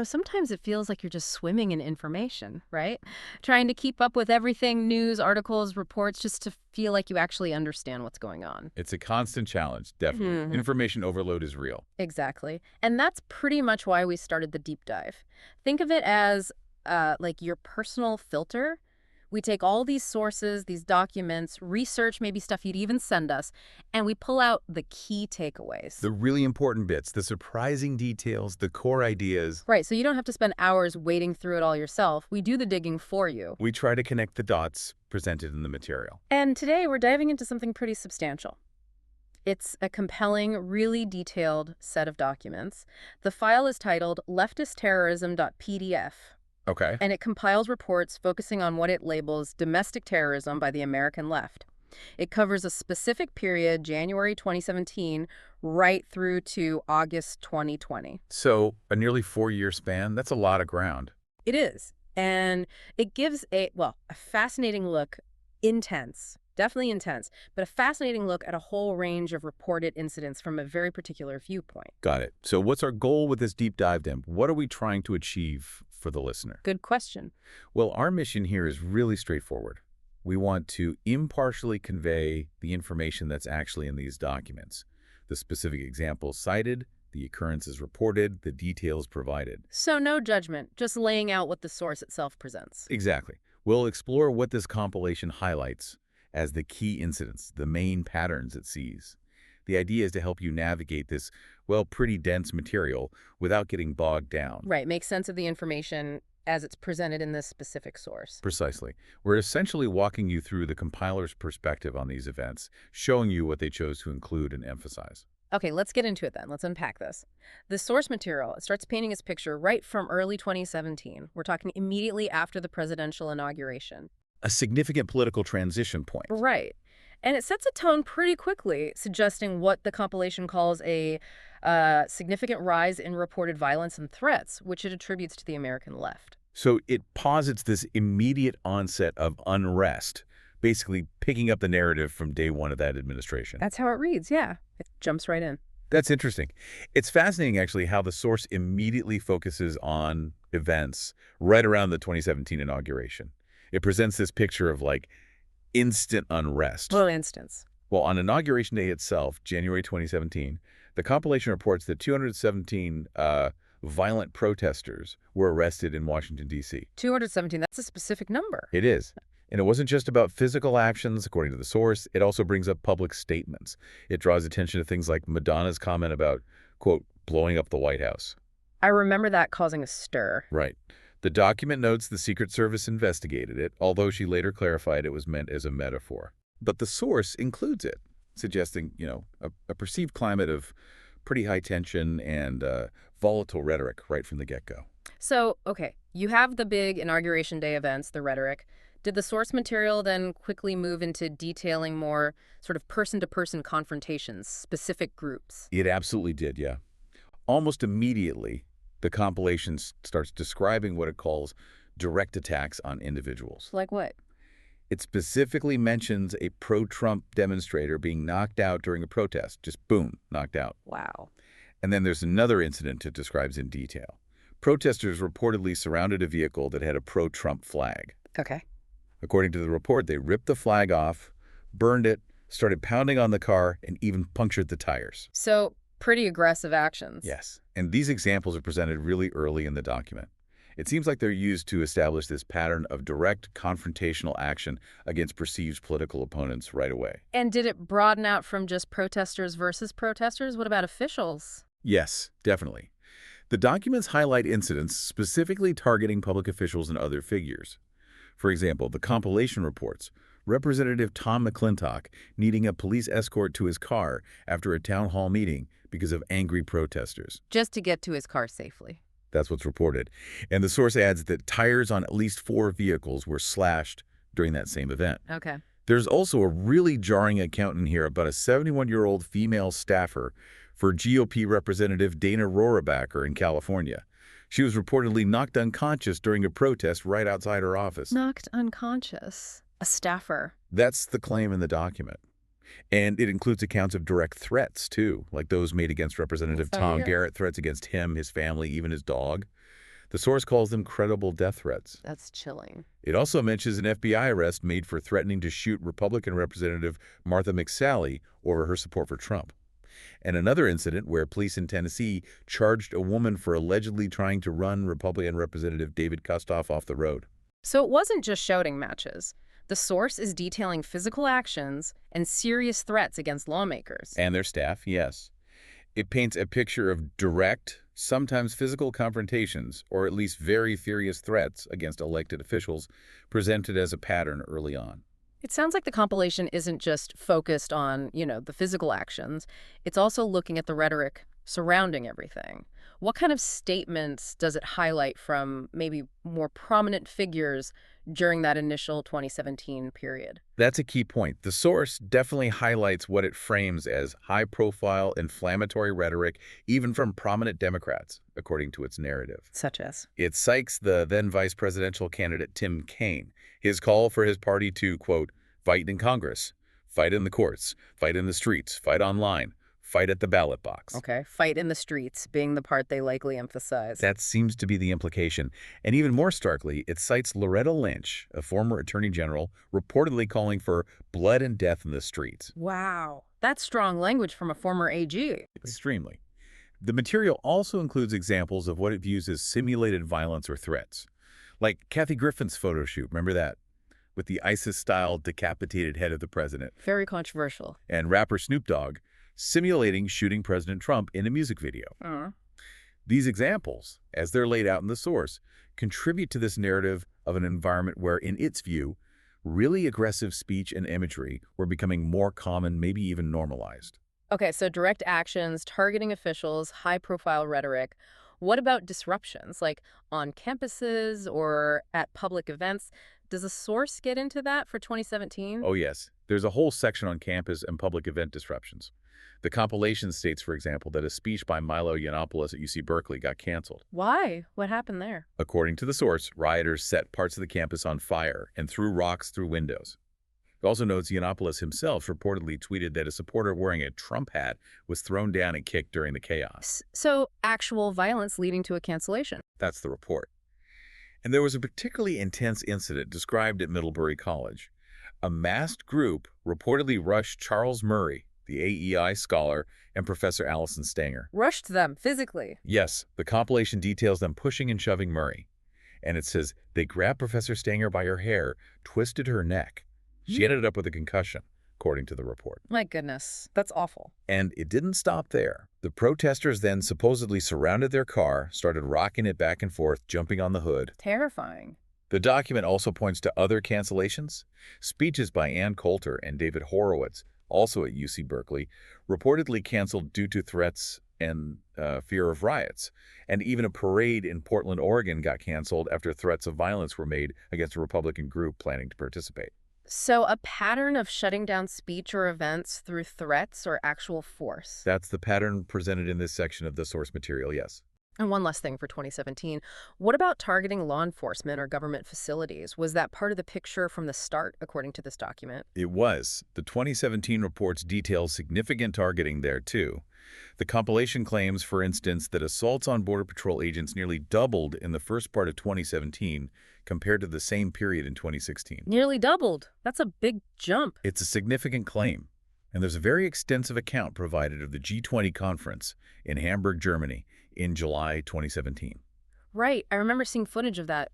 sometimes it feels like you're just swimming in information, right? Trying to keep up with everything, news, articles, reports, just to feel like you actually understand what's going on. It's a constant challenge, definitely. Mhm. Information overload is real. Exactly. And that's pretty much why we started the deep dive. Think of it as like your personal filter. We take all these sources, these documents, research, maybe stuff you'd even send us, and we pull out the key takeaways. The really important bits, the surprising details, the core ideas. Right, so you don't have to spend hours wading through it all yourself. We do the digging for you. We try to connect the dots presented in the material. And today we're diving into something pretty substantial. It's a compelling, really detailed set of documents. The file is titled leftistterrorism.pdf. Okay. And it compiles reports focusing on what it labels domestic terrorism by the American left. It covers a specific period, January 2017, right through to August 2020. So a nearly 4-year span, that's a lot of ground. It is. And it gives a fascinating look, definitely intense, but a fascinating look at a whole range of reported incidents from a very particular viewpoint. Got it. So what's our goal with this deep dive, then? What are we trying to achieve for the listener? Good question. Well, our mission here is really straightforward. We want to impartially convey the information that's actually in these documents, the specific examples cited, the occurrences reported, the details provided. So no judgment, just laying out what the source itself presents. Exactly. We'll explore what this compilation highlights as the key incidents, the main patterns it sees. The idea is to help you navigate this, pretty dense material without getting bogged down. Right, make sense of the information as it's presented in this specific source. Precisely. We're essentially walking you through the compiler's perspective on these events, showing you what they chose to include and emphasize. Okay, let's get into it then. Let's unpack this. The source material, it starts painting its picture right from early 2017. We're talking immediately after the presidential inauguration. A significant political transition point. Right. And it sets a tone pretty quickly, suggesting what the compilation calls a significant rise in reported violence and threats, which it attributes to the American left. So it posits this immediate onset of unrest, basically picking up the narrative from day one of that administration. That's how it reads, yeah. It jumps right in. That's interesting. It's fascinating, actually, how the source immediately focuses on events right around the 2017 inauguration. It presents this picture of, instant unrest. For instance. Well, on Inauguration Day itself, January 2017, the compilation reports that 217 violent protesters were arrested in Washington, D.C. 217, that's a specific number. It is. And it wasn't just about physical actions, according to the source. It also brings up public statements. It draws attention to things like Madonna's comment about, quote, blowing up the White House. I remember that causing a stir. Right. The document notes the Secret Service investigated it, although she later clarified it was meant as a metaphor. But the source includes it, suggesting, a perceived climate of pretty high tension and volatile rhetoric right from the get-go. So, okay, you have the big Inauguration Day events, the rhetoric. Did the source material then quickly move into detailing more sort of person-to-person confrontations, specific groups? It absolutely did, yeah. Almost immediately, the compilation starts describing what it calls direct attacks on individuals. Like what? It specifically mentions a pro-Trump demonstrator being knocked out during a protest. Just boom, knocked out. Wow. And then there's another incident it describes in detail. Protesters reportedly surrounded a vehicle that had a pro-Trump flag. Okay. According to the report, they ripped the flag off, burned it, started pounding on the car, and even punctured the tires. So, pretty aggressive actions. Yes. And these examples are presented really early in the document. It seems like they're used to establish this pattern of direct confrontational action against perceived political opponents right away. And did it broaden out from just protesters versus protesters? What about officials? Yes, definitely. The documents highlight incidents specifically targeting public officials and other figures. For example, the compilation reports Representative Tom McClintock needing a police escort to his car after a town hall meeting because of angry protesters. Just to get to his car safely. That's what's reported. And the source adds that tires on at least 4 vehicles were slashed during that same event. Okay. There's also a really jarring account in here about a 71-year-old female staffer for GOP Representative Dana Rohrabacher in California. She was reportedly knocked unconscious during a protest right outside her office. Knocked unconscious. A staffer. That's the claim in the document. And it includes accounts of direct threats, too, like those made against Representative Tom Garrett, threats against him, his family, even his dog. The source calls them credible death threats. That's chilling. It also mentions an FBI arrest made for threatening to shoot Republican Representative Martha McSally over her support for Trump. And another incident where police in Tennessee charged a woman for allegedly trying to run Republican Representative David Kustoff off the road. So it wasn't just shouting matches. The source is detailing physical actions and serious threats against lawmakers. And their staff, yes. It paints a picture of direct, sometimes physical confrontations, or at least very serious threats against elected officials, presented as a pattern early on. It sounds like the compilation isn't just focused on, the physical actions. It's also looking at the rhetoric surrounding everything. What kind of statements does it highlight from maybe more prominent figures during that initial 2017 period? That's a key point. The source definitely highlights what it frames as high-profile, inflammatory rhetoric, even from prominent Democrats, according to its narrative. Such as? It cites the then vice presidential candidate Tim Kaine, his call for his party to, quote, fight in Congress, fight in the courts, fight in the streets, fight online, fight at the ballot box. Okay, fight in the streets being the part they likely emphasize. That seems to be the implication. And even more starkly, it cites Loretta Lynch, a former attorney general, reportedly calling for blood and death in the streets. Wow, that's strong language from a former AG. Extremely. The material also includes examples of what it views as simulated violence or threats. Like Kathy Griffin's photo shoot, remember that? With the ISIS-style decapitated head of the president. Very controversial. And rapper Snoop Dogg simulating shooting President Trump in a music video. These examples, as they're laid out in the source, contribute to this narrative of an environment where, in its view, really aggressive speech and imagery were becoming more common, maybe even normalized. Okay, so direct actions, targeting officials, high-profile rhetoric. What about disruptions, like on campuses or at public events? Does the source get into that for 2017? Oh, yes. There's a whole section on campus and public event disruptions. The compilation states, for example, that a speech by Milo Yiannopoulos at UC Berkeley got canceled. Why? What happened there? According to the source, rioters set parts of the campus on fire and threw rocks through windows. It also notes Yiannopoulos himself reportedly tweeted that a supporter wearing a Trump hat was thrown down and kicked during the chaos. So actual violence leading to a cancellation. That's the report. And there was a particularly intense incident described at Middlebury College. A masked group reportedly rushed Charles Murray, the AEI scholar, and Professor Allison Stanger. Rushed them physically. Yes, the compilation details them pushing and shoving Murray. And it says they grabbed Professor Stanger by her hair, twisted her neck. She ended up with a concussion, according to the report. My goodness, that's awful. And it didn't stop there. The protesters then supposedly surrounded their car, started rocking it back and forth, jumping on the hood. Terrifying. The document also points to other cancellations. Speeches by Ann Coulter and David Horowitz, also at UC Berkeley, reportedly canceled due to threats and fear of riots. And even a parade in Portland, Oregon got canceled after threats of violence were made against a Republican group planning to participate. So a pattern of shutting down speech or events through threats or actual force. That's the pattern presented in this section of the source material, yes. And one last thing for 2017. What about targeting law enforcement or government facilities? Was that part of the picture from the start, according to this document? It was. The 2017 reports detail significant targeting there, too. The compilation claims, for instance, that assaults on Border Patrol agents nearly doubled in the first part of 2017 compared to the same period in 2016. Nearly doubled. That's a big jump. It's a significant claim. And there's a very extensive account provided of the G20 conference in Hamburg, Germany, in July 2017. Right. I remember seeing footage of that.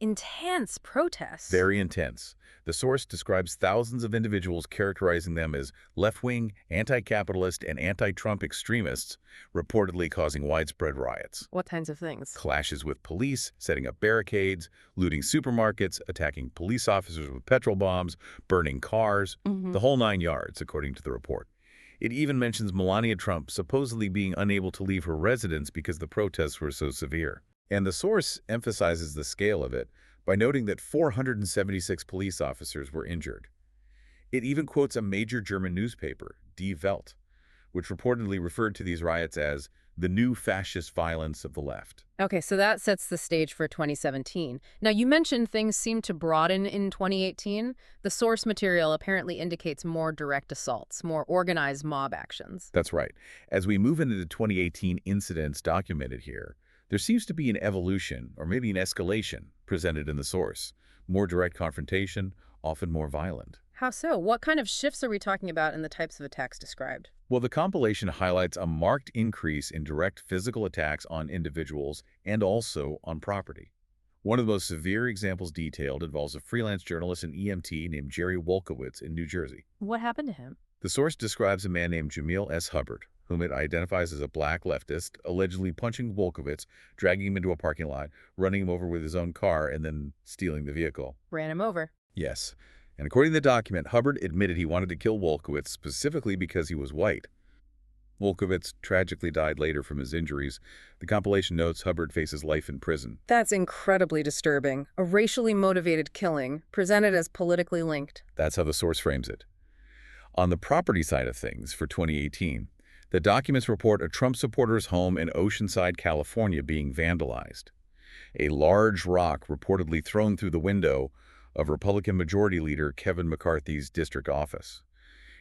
Intense protests. Very intense. The source describes thousands of individuals characterizing them as left-wing, anti-capitalist, and anti-Trump extremists, reportedly causing widespread riots. What kinds of things? Clashes with police, setting up barricades, looting supermarkets, attacking police officers with petrol bombs, burning cars, the whole 9 yards, according to the report. It even mentions Melania Trump supposedly being unable to leave her residence because the protests were so severe. And the source emphasizes the scale of it by noting that 476 police officers were injured. It even quotes a major German newspaper, Die Welt, which reportedly referred to these riots as the new fascist violence of the left. Okay, so that sets the stage for 2017. Now, you mentioned things seem to broaden in 2018. The source material apparently indicates more direct assaults, more organized mob actions. That's right. As we move into the 2018 incidents documented here, There seems to be an evolution, or maybe an escalation, presented in the source. More direct confrontation, often more violent. How so? What kind of shifts are we talking about in the types of attacks described? Well, the compilation highlights a marked increase in direct physical attacks on individuals and also on property. One of the most severe examples detailed involves a freelance journalist and EMT named Jerry Wolkowitz in New Jersey. What happened to him? The source describes a man named Jamil S. Hubbard, whom it identifies as a black leftist, allegedly punching Wolkowitz, dragging him into a parking lot, running him over with his own car, and then stealing the vehicle. Ran him over. Yes. And according to the document, Hubbard admitted he wanted to kill Wolkowitz specifically because he was white. Wolkowitz tragically died later from his injuries. The compilation notes Hubbard faces life in prison. That's incredibly disturbing. A racially motivated killing, presented as politically linked. That's how the source frames it. On the property side of things, for 2018, the documents report a Trump supporter's home in Oceanside, California being vandalized. A large rock reportedly thrown through the window of Republican Majority Leader Kevin McCarthy's district office.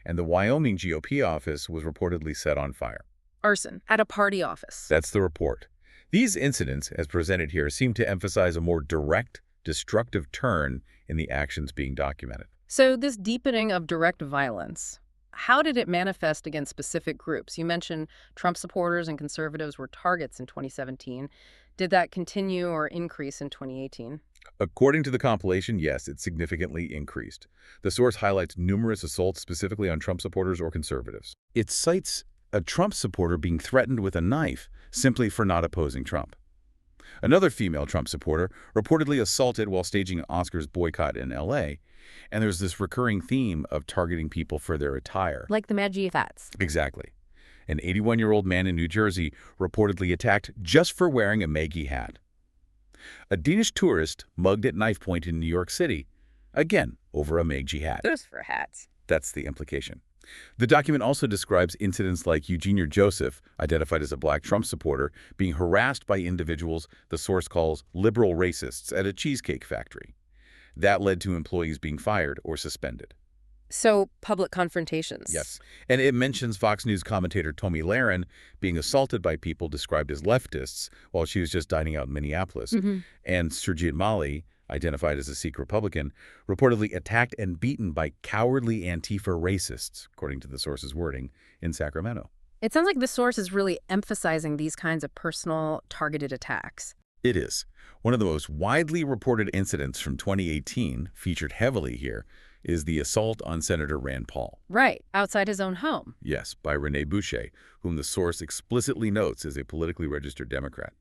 And the Wyoming GOP office was reportedly set on fire. Arson at a party office. That's the report. These incidents, as presented here, seem to emphasize a more direct, destructive turn in the actions being documented. So this deepening of direct violence, how did it manifest against specific groups? You mentioned Trump supporters and conservatives were targets in 2017. Did that continue or increase in 2018? According to the compilation, yes, it significantly increased. The source highlights numerous assaults specifically on Trump supporters or conservatives. It cites a Trump supporter being threatened with a knife simply for not opposing Trump. Another female Trump supporter reportedly assaulted while staging an Oscars boycott in L.A., and there's this recurring theme of targeting people for their attire. Like the Maggie Fats. Exactly. An 81-year-old man in New Jersey reportedly attacked just for wearing a Maggie hat. A Danish tourist mugged at knife point in New York City, again over a Maggie hat. Those for hats. That's the implication. The document also describes incidents like Eugenia Joseph, identified as a black Trump supporter, being harassed by individuals the source calls liberal racists at a cheesecake factory. That led to employees being fired or suspended. So, public confrontations. Yes. And it mentions Fox News commentator Tomi Lahren being assaulted by people described as leftists while she was just dining out in Minneapolis. And Surjit Mali, identified as a Sikh Republican, reportedly attacked and beaten by cowardly Antifa racists, according to the source's wording, in Sacramento. It sounds like the source is really emphasizing these kinds of personal, targeted attacks. It is. One of the most widely reported incidents from 2018, featured heavily here, is the assault on Senator Rand Paul. Right, outside his own home. Yes, by Rene Boucher, whom the source explicitly notes as a politically registered Democrat.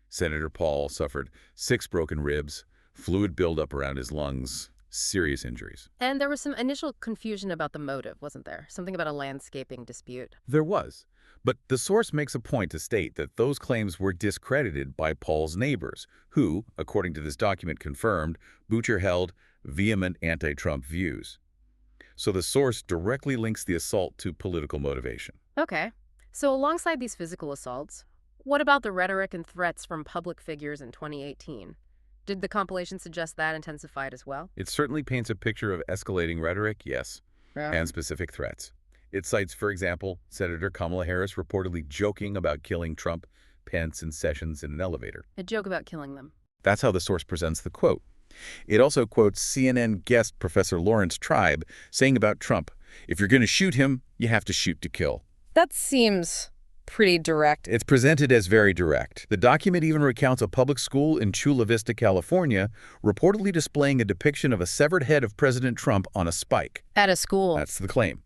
Senator Paul suffered 6 broken ribs, fluid buildup around his lungs, serious injuries. And there was some initial confusion about the motive, wasn't there? Something about a landscaping dispute. There was. But the source makes a point to state that those claims were discredited by Paul's neighbors, who, according to this document confirmed, Boucher held vehement anti-Trump views. So the source directly links the assault to political motivation. Okay. So alongside these physical assaults, what about the rhetoric and threats from public figures in 2018? Did the compilation suggest that intensified as well? It certainly paints a picture of escalating rhetoric, yes, and specific threats. It cites, for example, Senator Kamala Harris reportedly joking about killing Trump, Pence, and Sessions in an elevator. A joke about killing them. That's how the source presents the quote. It also quotes CNN guest Professor Lawrence Tribe saying about Trump, "If you're going to shoot him, you have to shoot to kill." That seems pretty direct. It's presented as very direct. The document even recounts a public school in Chula Vista, California, reportedly displaying a depiction of a severed head of President Trump on a spike. At a school. That's the claim.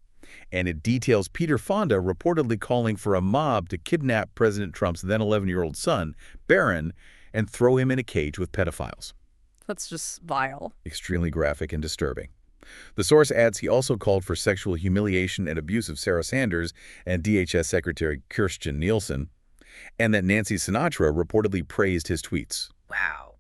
And it details Peter Fonda reportedly calling for a mob to kidnap President Trump's then 11-year-old son, Barron, and throw him in a cage with pedophiles. That's just vile. Extremely graphic and disturbing. The source adds he also called for sexual humiliation and abuse of Sarah Sanders and DHS Secretary Kirstjen Nielsen, and that Nancy Sinatra reportedly praised his tweets. Wow.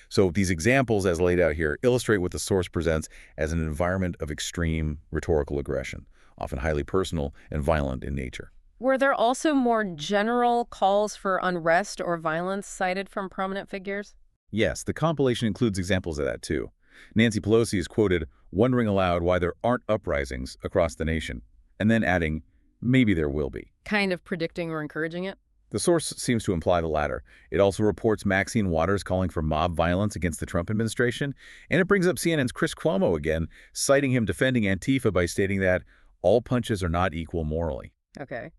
So these examples, as laid out here, illustrate what the source presents as an environment of extreme rhetorical aggression, often highly personal and violent in nature. Were there also more general calls for unrest or violence cited from prominent figures? Yes, the compilation includes examples of that too. Nancy Pelosi is quoted wondering aloud why there aren't uprisings across the nation, and then adding, maybe there will be. Kind of predicting or encouraging it? The source seems to imply the latter. It also reports Maxine Waters calling for mob violence against the Trump administration, and it brings up CNN's Chris Cuomo again, citing him defending Antifa by stating that all punches are not equal morally. Okay.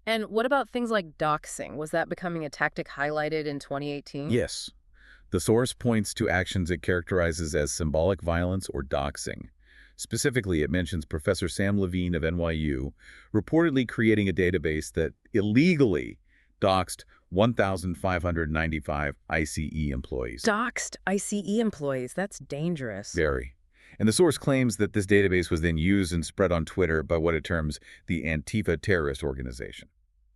And what about things like doxing? Was that becoming a tactic highlighted in 2018? Yes, the source points to actions it characterizes as symbolic violence or doxing. Specifically, it mentions Professor Sam Levine of NYU reportedly creating a database that illegally doxed 1,595 ICE employees. Doxed ICE employees. That's dangerous. Very. And the source claims that this database was then used and spread on Twitter by what it terms the Antifa terrorist organization.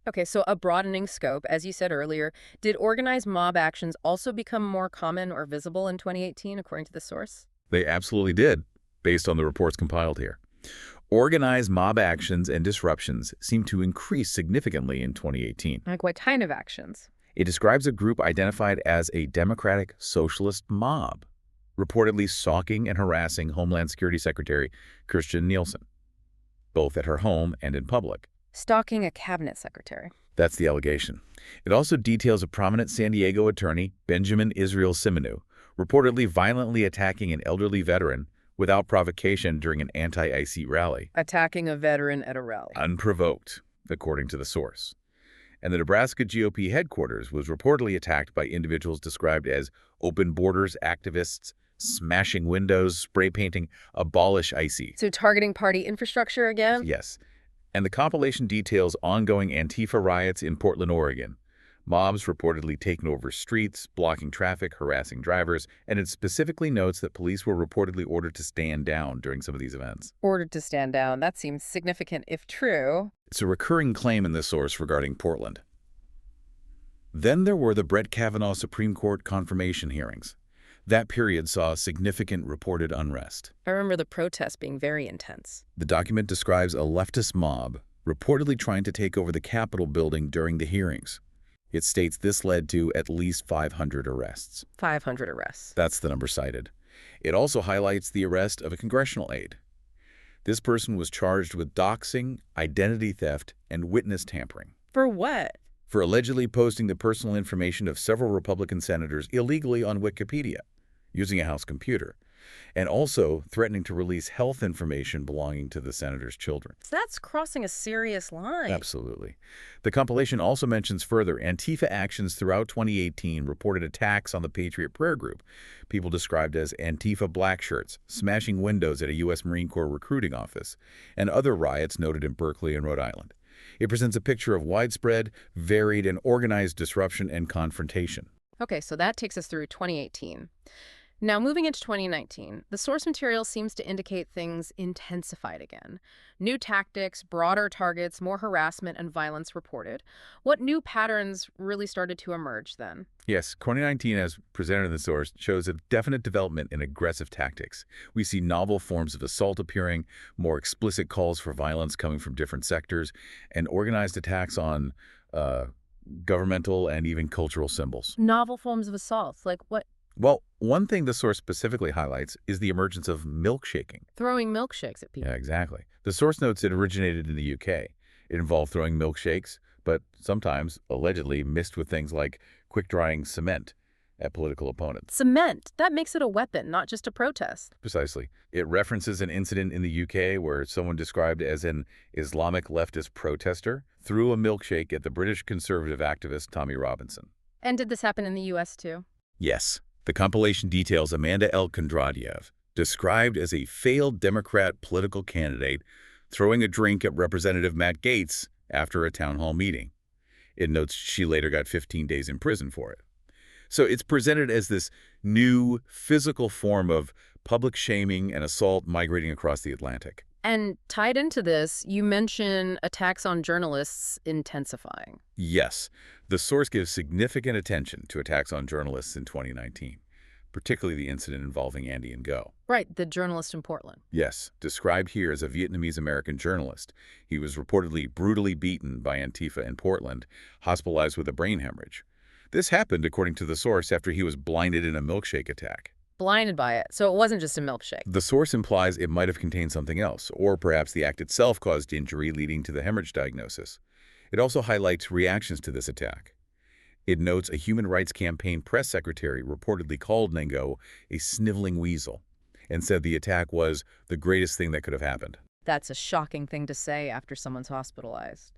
Okay, so a broadening scope, as you said earlier. Did organized mob actions also become more common or visible in 2018, according to the source? They absolutely did, based on the reports compiled here. Organized mob actions and disruptions seem to increase significantly in 2018. Like what kind of actions? It describes a group identified as a democratic socialist mob, reportedly stalking and harassing Homeland Security Secretary Kirstjen Nielsen, both at her home and in public. Stalking a cabinet secretary. That's the allegation. It also details a prominent San Diego attorney, Benjamin Israel Simonu, reportedly violently attacking an elderly veteran without provocation during an anti-IC rally. Attacking a veteran at a rally. Unprovoked, according to the source. And the Nebraska GOP headquarters was reportedly attacked by individuals described as open borders activists, smashing windows, spray painting, abolish IC. So targeting party infrastructure again? Yes. And the compilation details ongoing Antifa riots in Portland, Oregon. Mobs reportedly taking over streets, blocking traffic, harassing drivers, and it specifically notes that police were reportedly ordered to stand down during some of these events. Ordered to stand down. That seems significant if true. It's a recurring claim in this source regarding Portland. Then there were the Brett Kavanaugh Supreme Court confirmation hearings. That period saw significant reported unrest. I remember the protests being very intense. The document describes a leftist mob reportedly trying to take over the Capitol building during the hearings. It states this led to at least 500 arrests. 500 arrests. That's the number cited. It also highlights the arrest of a congressional aide. This person was charged with doxing, identity theft, and witness tampering. For what? For allegedly posting the personal information of several Republican senators illegally on Wikipedia, using a House computer, and also threatening to release health information belonging to the senator's children. So that's crossing a serious line. Absolutely. The compilation also mentions further Antifa actions throughout 2018 reported attacks on the Patriot Prayer Group, people described as Antifa black shirts, smashing windows at a U.S. Marine Corps recruiting office, and other riots noted in Berkeley and Rhode Island. It presents a picture of widespread, varied, and organized disruption and confrontation. Okay, so that takes us through 2018. Now, moving into 2019, the source material seems to indicate things intensified again. New tactics, broader targets, more harassment and violence reported. What new patterns really started to emerge then? Yes, 2019, as presented in the source, shows a definite development in aggressive tactics. We see novel forms of assault appearing, more explicit calls for violence coming from different sectors, and organized attacks on governmental and even cultural symbols. Novel forms of assault, like what? Well, one thing the source specifically highlights is the emergence of milkshaking. Throwing milkshakes at people. Yeah, exactly. The source notes it originated in the UK. It involved throwing milkshakes, but sometimes, allegedly, mixed with things like quick-drying cement at political opponents. Cement. That makes it a weapon, not just a protest. Precisely. It references an incident in the UK where someone described as an Islamic leftist protester threw a milkshake at the British conservative activist Tommy Robinson. And did this happen in the U.S. too? Yes. The compilation details Amanda L. Kondratiev, described as a failed Democrat political candidate, throwing a drink at Representative Matt Gaetz after a town hall meeting. It notes she later got 15 days in prison for it. So it's presented as this new physical form of public shaming and assault migrating across the Atlantic. And tied into this, you mention attacks on journalists intensifying. Yes, the source gives significant attention to attacks on journalists in 2019, particularly the incident involving Andy Ngo. Right, the journalist in Portland. Yes, described here as a Vietnamese-American journalist. He was reportedly brutally beaten by Antifa in Portland, hospitalized with a brain hemorrhage. This happened, according to the source, after he was blinded in a milkshake attack. Blinded by it, so it wasn't just a milkshake. The source implies it might have contained something else, or perhaps the act itself caused injury leading to the hemorrhage diagnosis. It also highlights reactions to this attack. It notes a Human Rights Campaign press secretary reportedly called Nengo a sniveling weasel and said the attack was the greatest thing that could have happened. That's a shocking thing to say after someone's hospitalized.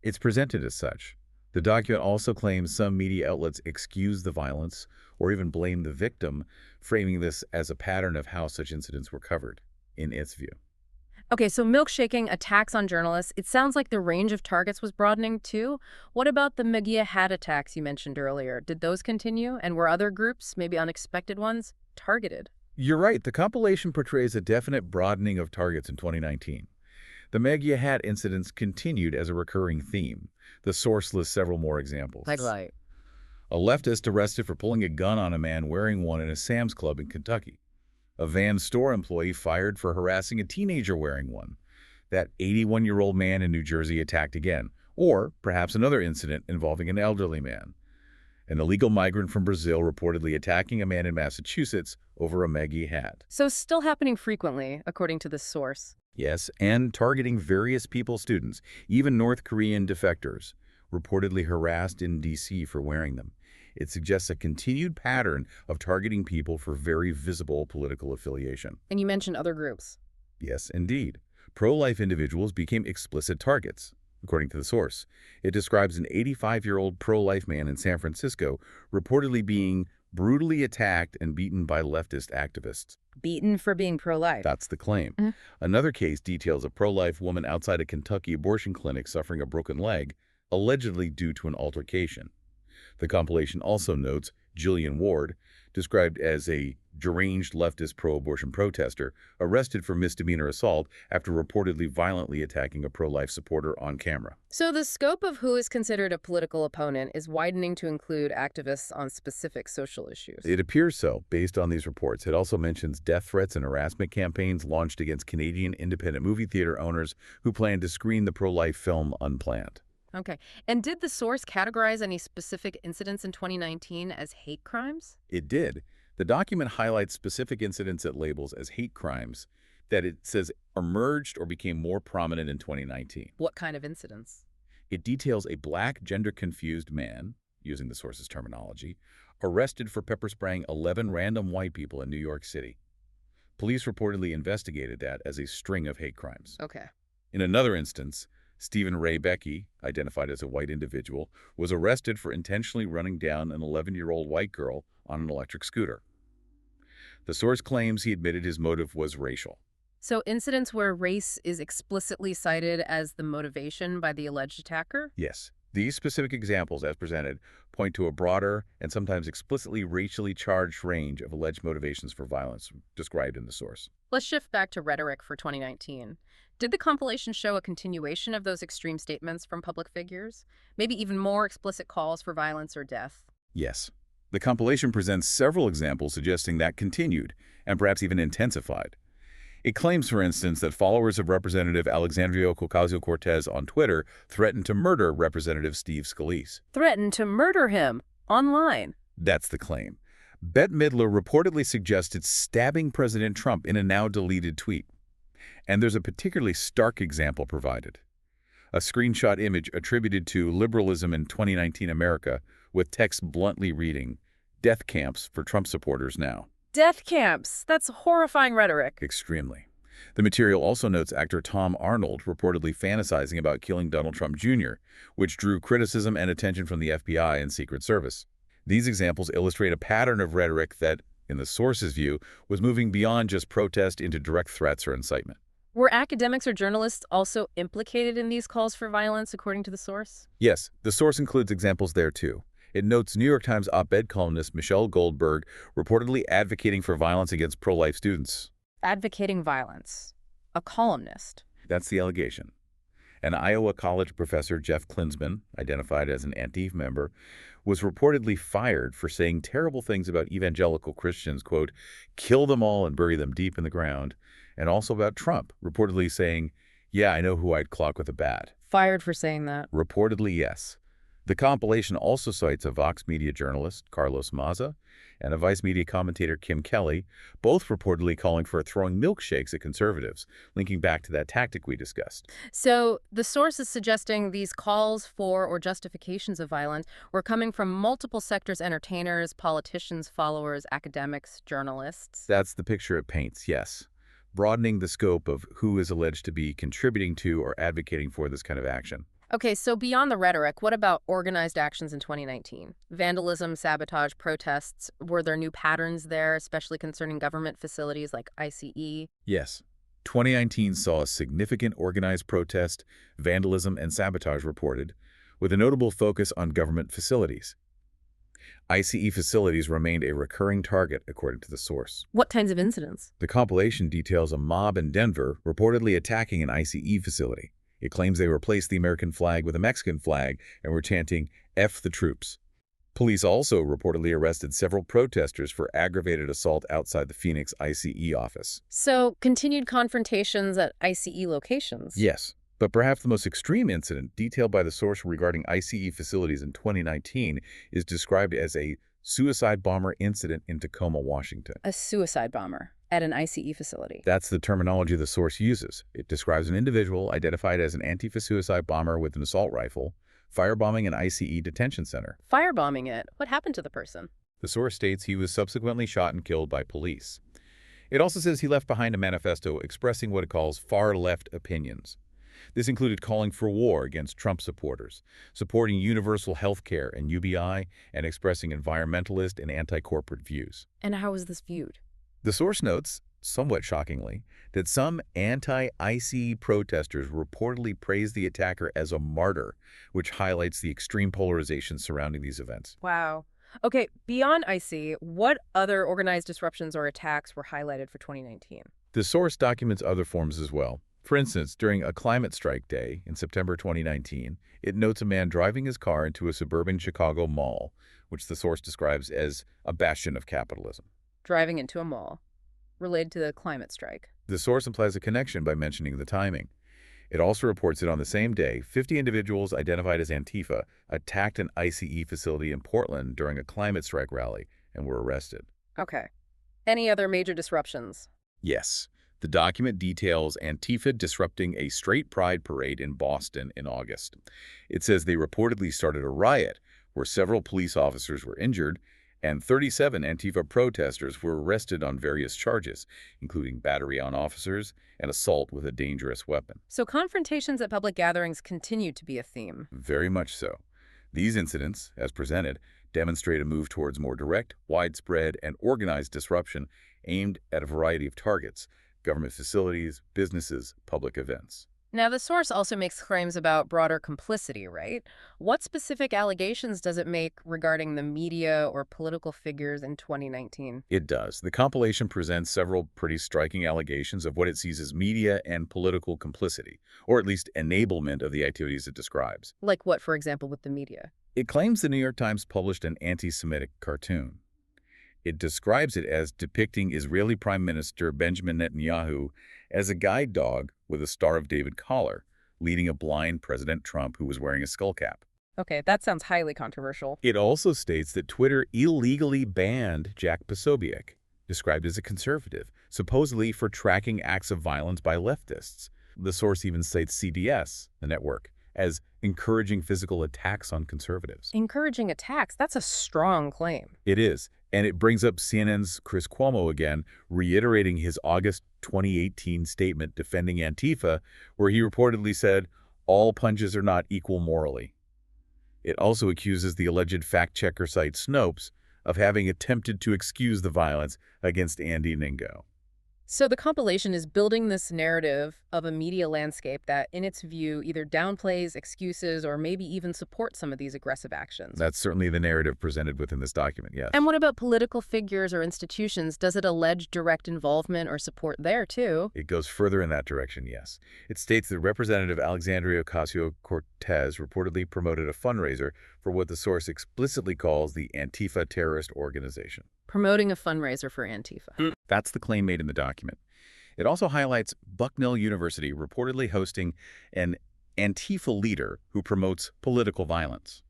It's presented as such. The document also claims some media outlets excuse the violence or even blame the victim, framing this as a pattern of how such incidents were covered, in its view. Okay, so milkshaking, attacks on journalists, it sounds like the range of targets was broadening too. What about the Megillah hat attacks you mentioned earlier? Did those continue? And were other groups, maybe unexpected ones, targeted? You're right, the compilation portrays a definite broadening of targets in 2019. The Megillah hat incidents continued as a recurring theme. The source lists several more examples. Right. A leftist arrested for pulling a gun on a man wearing one in a Sam's Club in Kentucky. A Van store employee fired for harassing a teenager wearing one. That 81-year-old man in New Jersey attacked again. Or perhaps another incident involving an elderly man. An illegal migrant from Brazil reportedly attacking a man in Massachusetts over a Megillah hat. So still happening frequently, according to this source. Yes, and targeting various people, students, even North Korean defectors, reportedly harassed in D.C. for wearing them. It suggests a continued pattern of targeting people for very visible political affiliation. And you mentioned other groups. Yes, indeed. Pro-life individuals became explicit targets. According to the source, it describes an 85-year-old pro-life man in San Francisco reportedly being brutally attacked and beaten by leftist activists. Beaten for being pro-life. That's the claim. Another case details a pro-life woman outside a Kentucky abortion clinic suffering a broken leg, allegedly due to an altercation. The compilation also notes Jillian Ward, described as a deranged leftist pro-abortion protester, arrested for misdemeanor assault after reportedly violently attacking a pro-life supporter on camera. So the scope of who is considered a political opponent is widening to include activists on specific social issues. It appears so, based on these reports. It also mentions death threats and harassment campaigns launched against Canadian independent movie theater owners who plan to screen the pro-life film unplanned. Okay. And did the source categorize any specific incidents in 2019 as hate crimes? It did. The document highlights specific incidents it labels as hate crimes that it says emerged or became more prominent in 2019. What kind of incidents? It details a black, gender-confused man, using the source's terminology, arrested for pepper spraying 11 random white people in New York City. Police reportedly investigated that as a string of hate crimes. Okay. In another instance, Stephen Ray Becky, identified as a white individual, was arrested for intentionally running down an 11-year-old white girl on an electric scooter. The source claims he admitted his motive was racial. So incidents where race is explicitly cited as the motivation by the alleged attacker? Yes, these specific examples, as presented, point to a broader and sometimes explicitly racially charged range of alleged motivations for violence described in the source. Let's shift back to rhetoric for 2019. Did the compilation show a continuation of those extreme statements from public figures? Maybe even more explicit calls for violence or death? Yes. The compilation presents several examples suggesting that continued, and perhaps even intensified. It claims, for instance, that followers of Representative Alexandria Ocasio-Cortez on Twitter threatened to murder Representative Steve Scalise. Threatened to murder him online. That's the claim. Bette Midler reportedly suggested stabbing President Trump in a now-deleted tweet. And there's a particularly stark example provided. A screenshot image attributed to liberalism in 2019 America with text bluntly reading, "Death camps for Trump supporters now." Death camps. That's horrifying rhetoric. Extremely. The material also notes actor Tom Arnold reportedly fantasizing about killing Donald Trump Jr., which drew criticism and attention from the FBI and Secret Service. These examples illustrate a pattern of rhetoric that, in the source's view, was moving beyond just protest into direct threats or incitement. Were academics or journalists also implicated in these calls for violence, according to the source? Yes, the source includes examples there, too. It notes New York Times op-ed columnist Michelle Goldberg reportedly advocating for violence against pro-life students. Advocating violence. A columnist. That's the allegation. An Iowa College professor, Jeff Klinsman, identified as an Antifa member, was reportedly fired for saying terrible things about evangelical Christians, quote, "kill them all and bury them deep in the ground," and also about Trump, reportedly saying, "yeah, I know who I'd clock with a bat." Fired for saying that. Reportedly, yes. The compilation also cites a Vox Media journalist, Carlos Maza, and a Vice Media commentator, Kim Kelly, both reportedly calling for throwing milkshakes at conservatives, linking back to that tactic we discussed. So the source is suggesting these calls for or justifications of violence were coming from multiple sectors: entertainers, politicians, followers, academics, journalists. That's the picture it paints, yes, broadening the scope of who is alleged to be contributing to or advocating for this kind of action. Okay, so beyond the rhetoric, what about organized actions in 2019? Vandalism, sabotage, protests. Were there new patterns there, especially concerning government facilities like ICE? Yes. 2019 saw a significant organized protest, vandalism, and sabotage reported, with a notable focus on government facilities. ICE facilities remained a recurring target, according to the source. What kinds of incidents? The compilation details a mob in Denver reportedly attacking an ICE facility. It claims they replaced the American flag with a Mexican flag and were chanting, "F the troops." Police also reportedly arrested several protesters for aggravated assault outside the Phoenix ICE office. So, continued confrontations at ICE locations. Yes, but perhaps the most extreme incident detailed by the source regarding ICE facilities in 2019 is described as a suicide bomber incident in Tacoma, Washington. A suicide bomber at an ICE facility. That's the terminology the source uses. It describes an individual identified as an Antifa suicide bomber with an assault rifle, firebombing an ICE detention center. Firebombing it. What happened to the person? The source states he was subsequently shot and killed by police. It also says he left behind a manifesto expressing what it calls far-left opinions. This included calling for war against Trump supporters, supporting universal health care and UBI, and expressing environmentalist and anti-corporate views. And how was this viewed? The source notes, somewhat shockingly, that some anti-ICE protesters reportedly praised the attacker as a martyr, which highlights the extreme polarization surrounding these events. Wow. Okay, beyond ICE, what other organized disruptions or attacks were highlighted for 2019? The source documents other forms as well. For instance, during a climate strike day in September 2019, it notes a man driving his car into a suburban Chicago mall, which the source describes as a bastion of capitalism. Driving into a mall, related to the climate strike. The source implies a connection by mentioning the timing. It also reports that on the same day, 50 individuals identified as Antifa attacked an ICE facility in Portland during a climate strike rally and were arrested. Okay. Any other major disruptions? Yes. The document details Antifa disrupting a straight pride parade in Boston in August. It says they reportedly started a riot where several police officers were injured and 37 Antifa protesters were arrested on various charges, including battery on officers and assault with a dangerous weapon. So confrontations at public gatherings continue to be a theme. Very much so. These incidents, as presented, demonstrate a move towards more direct, widespread, and organized disruption aimed at a variety of targets: government facilities, businesses, public events. Now, the source also makes claims about broader complicity, right? What specific allegations does it make regarding the media or political figures in 2019? It does. The compilation presents several pretty striking allegations of what it sees as media and political complicity, or at least enablement of the activities it describes. Like what, for example, with the media? It claims the New York Times published an anti-Semitic cartoon. It describes it as depicting Israeli Prime Minister Benjamin Netanyahu as a guide dog with a Star of David collar, leading a blind President Trump who was wearing a skull cap. Okay, that sounds highly controversial. It also states that Twitter illegally banned Jack Posobiec, described as a conservative, supposedly for tracking acts of violence by leftists. The source even cites CBS, the network, as encouraging physical attacks on conservatives. Encouraging attacks? That's a strong claim. It is. And it brings up CNN's Chris Cuomo again, reiterating his August 2018 statement defending Antifa, where he reportedly said, "All punches are not equal morally." It also accuses the alleged fact-checker site Snopes of having attempted to excuse the violence against Andy Ningo. So the compilation is building this narrative of a media landscape that, in its view, either downplays, excuses, or maybe even supports some of these aggressive actions. That's certainly the narrative presented within this document, yes. And what about political figures or institutions? Does it allege direct involvement or support there, too? It goes further in that direction, yes. It states that Representative Alexandria Ocasio-Cortez reportedly promoted a fundraiser for what the source explicitly calls the Antifa terrorist organization. Promoting a fundraiser for Antifa. That's the claim made in the document. It also highlights Bucknell University reportedly hosting an Antifa leader who promotes political violence.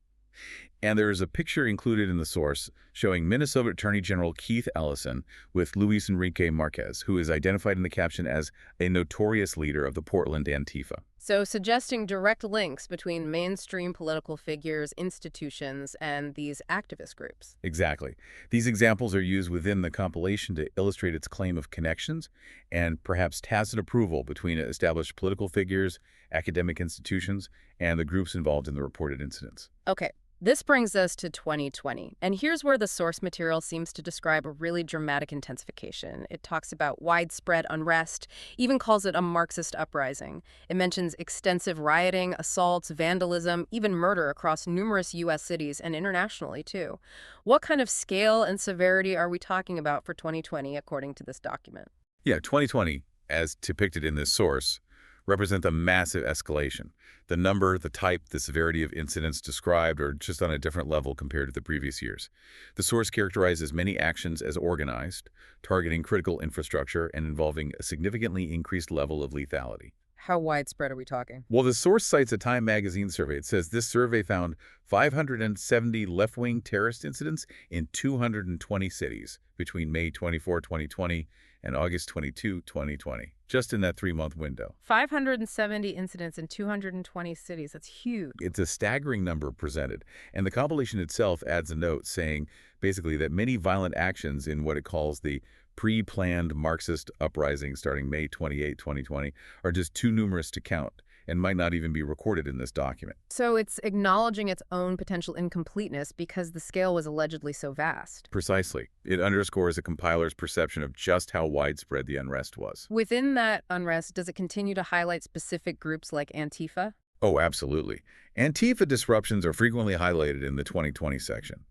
And there is a picture included in the source showing Minnesota Attorney General Keith Ellison with Luis Enrique Marquez, who is identified in the caption as a notorious leader of the Portland Antifa. So suggesting direct links between mainstream political figures, institutions, and these activist groups. Exactly. These examples are used within the compilation to illustrate its claim of connections and perhaps tacit approval between established political figures, academic institutions, and the groups involved in the reported incidents. Okay, this brings us to 2020, and here's where the source material seems to describe a really dramatic intensification. It talks about widespread unrest, even calls it a Marxist uprising. It mentions extensive rioting, assaults, vandalism, even murder across numerous U.S. cities and internationally, too. What kind of scale and severity are we talking about for 2020, according to this document? Yeah, 2020, as depicted in this source, represent a massive escalation. The number, the type, the severity of incidents described are just on a different level compared to the previous years. The source characterizes many actions as organized, targeting critical infrastructure and involving a significantly increased level of lethality. How widespread are we talking? Well, the source cites a Time magazine survey. It says this survey found 570 left-wing terrorist incidents in 220 cities between May 24, 2020 and August 22, 2020, just in that 3-month window. 570 incidents in 220 cities. That's huge. It's a staggering number presented, and the compilation itself adds a note saying basically that many violent actions in what it calls the pre-planned Marxist uprising starting May 28, 2020, are just too numerous to count and might not even be recorded in this document. So it's acknowledging its own potential incompleteness because the scale was allegedly so vast. Precisely. It underscores a compiler's perception of just how widespread the unrest was. Within that unrest, does it continue to highlight specific groups like Antifa? Oh, absolutely. Antifa disruptions are frequently highlighted in the 2020 section.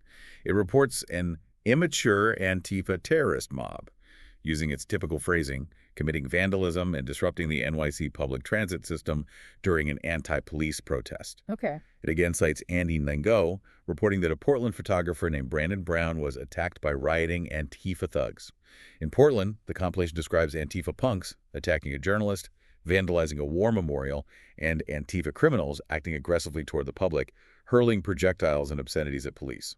It reports an immature Antifa terrorist mob, using its typical phrasing, committing vandalism and disrupting the NYC public transit system during an anti-police protest. Okay. It again cites Andy Nango, reporting that a Portland photographer named Brandon Brown was attacked by rioting Antifa thugs. In Portland, the compilation describes Antifa punks attacking a journalist, vandalizing a war memorial, and Antifa criminals acting aggressively toward the public, hurling projectiles and obscenities at police.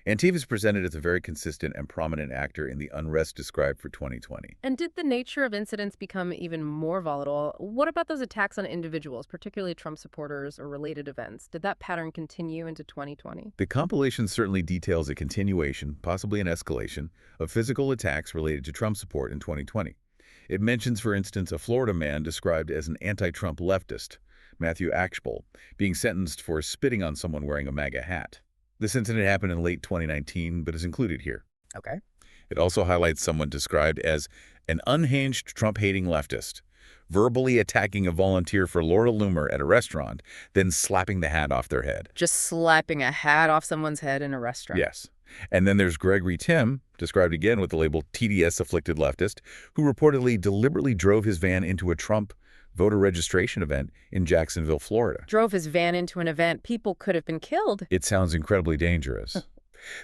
Antifa is presented as a very consistent and prominent actor in the unrest described for 2020. And did the nature of incidents become even more volatile? What about those attacks on individuals, particularly Trump supporters or related events? Did that pattern continue into 2020? The compilation certainly details a continuation, possibly an escalation, of physical attacks related to Trump support in 2020. It mentions, for instance, a Florida man described as an anti-Trump leftist, Matthew Axbol, being sentenced for spitting on someone wearing a MAGA hat. This incident happened in late 2019, but is included here. Okay. It also highlights someone described as an unhinged Trump-hating leftist, verbally attacking a volunteer for Laura Loomer at a restaurant, then slapping the hat off their head. Just slapping a hat off someone's head in a restaurant. Yes. And then there's Gregory Tim, described again with the label TDS-afflicted leftist, who reportedly deliberately drove his van into a Trump voter registration event in Jacksonville, Florida. Drove his van into an event. People could have been killed. It sounds incredibly dangerous.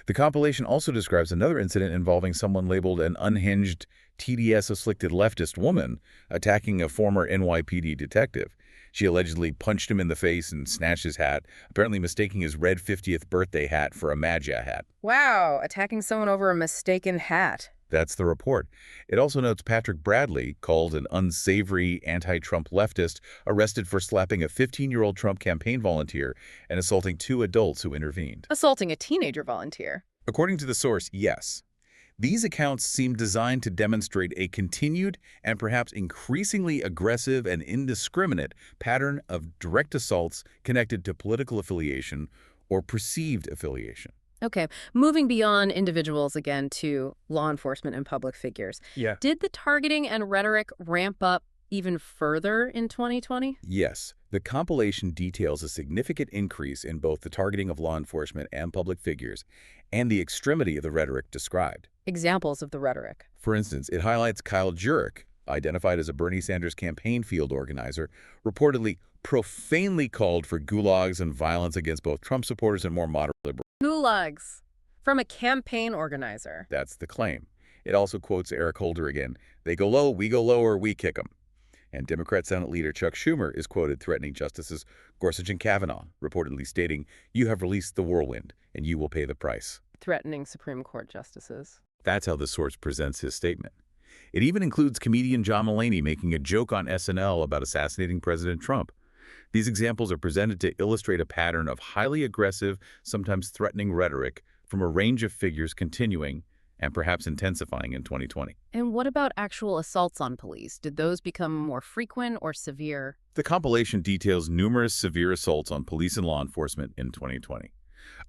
The compilation also describes another incident involving someone labeled an unhinged TDS-afflicted leftist woman attacking a former NYPD detective. She allegedly punched him in the face and snatched his hat, apparently mistaking his red 50th birthday hat for a MAGA hat. Wow, attacking someone over a mistaken hat. That's the report. It also notes Patrick Bradley, called an unsavory anti-Trump leftist, arrested for slapping a 15-year-old Trump campaign volunteer and assaulting 2 adults who intervened. Assaulting a teenager volunteer. According to the source, yes. These accounts seem designed to demonstrate a continued and perhaps increasingly aggressive and indiscriminate pattern of direct assaults connected to political affiliation or perceived affiliation. Okay, moving beyond individuals again to law enforcement and public figures. Yeah. Did the targeting and rhetoric ramp up even further in 2020? Yes. The compilation details a significant increase in both the targeting of law enforcement and public figures and the extremity of the rhetoric described. Examples of the rhetoric. For instance, it highlights Kyle Jurek, identified as a Bernie Sanders campaign field organizer, reportedly profanely called for gulags and violence against both Trump supporters and more moderate liberals. Gulags. From a campaign organizer. That's the claim. It also quotes Eric Holder again. They go low, we go lower, we kick 'em. And Democrat Senate Leader Chuck Schumer is quoted threatening Justices Gorsuch and Kavanaugh, reportedly stating, "You have released the whirlwind, and you will pay the price." Threatening Supreme Court justices. That's how the source presents his statement. It even includes comedian John Mulaney making a joke on SNL about assassinating President Trump. These examples are presented to illustrate a pattern of highly aggressive, sometimes threatening rhetoric from a range of figures continuing and perhaps intensifying in 2020. And what about actual assaults on police? Did those become more frequent or severe? The compilation details numerous severe assaults on police and law enforcement in 2020.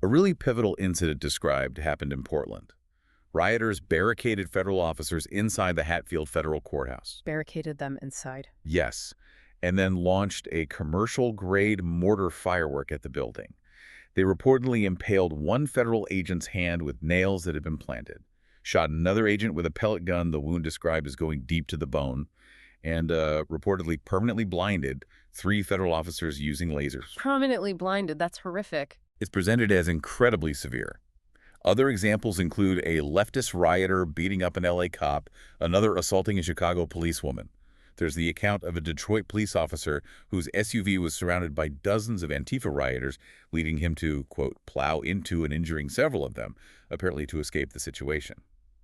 A really pivotal incident described happened in Portland. Rioters barricaded federal officers inside the Hatfield Federal Courthouse. Barricaded them inside. Yes, and then launched a commercial-grade mortar firework at the building. They reportedly impaled one federal agent's hand with nails that had been planted, shot another agent with a pellet gun, the wound described as going deep to the bone, and reportedly permanently blinded 3 federal officers using lasers. Prominently blinded. That's horrific. It's presented as incredibly severe. Other examples include a leftist rioter beating up an LA cop, another assaulting a Chicago policewoman. There's the account of a Detroit police officer whose SUV was surrounded by dozens of Antifa rioters, leading him to, quote, plow into and injuring several of them, apparently to escape the situation.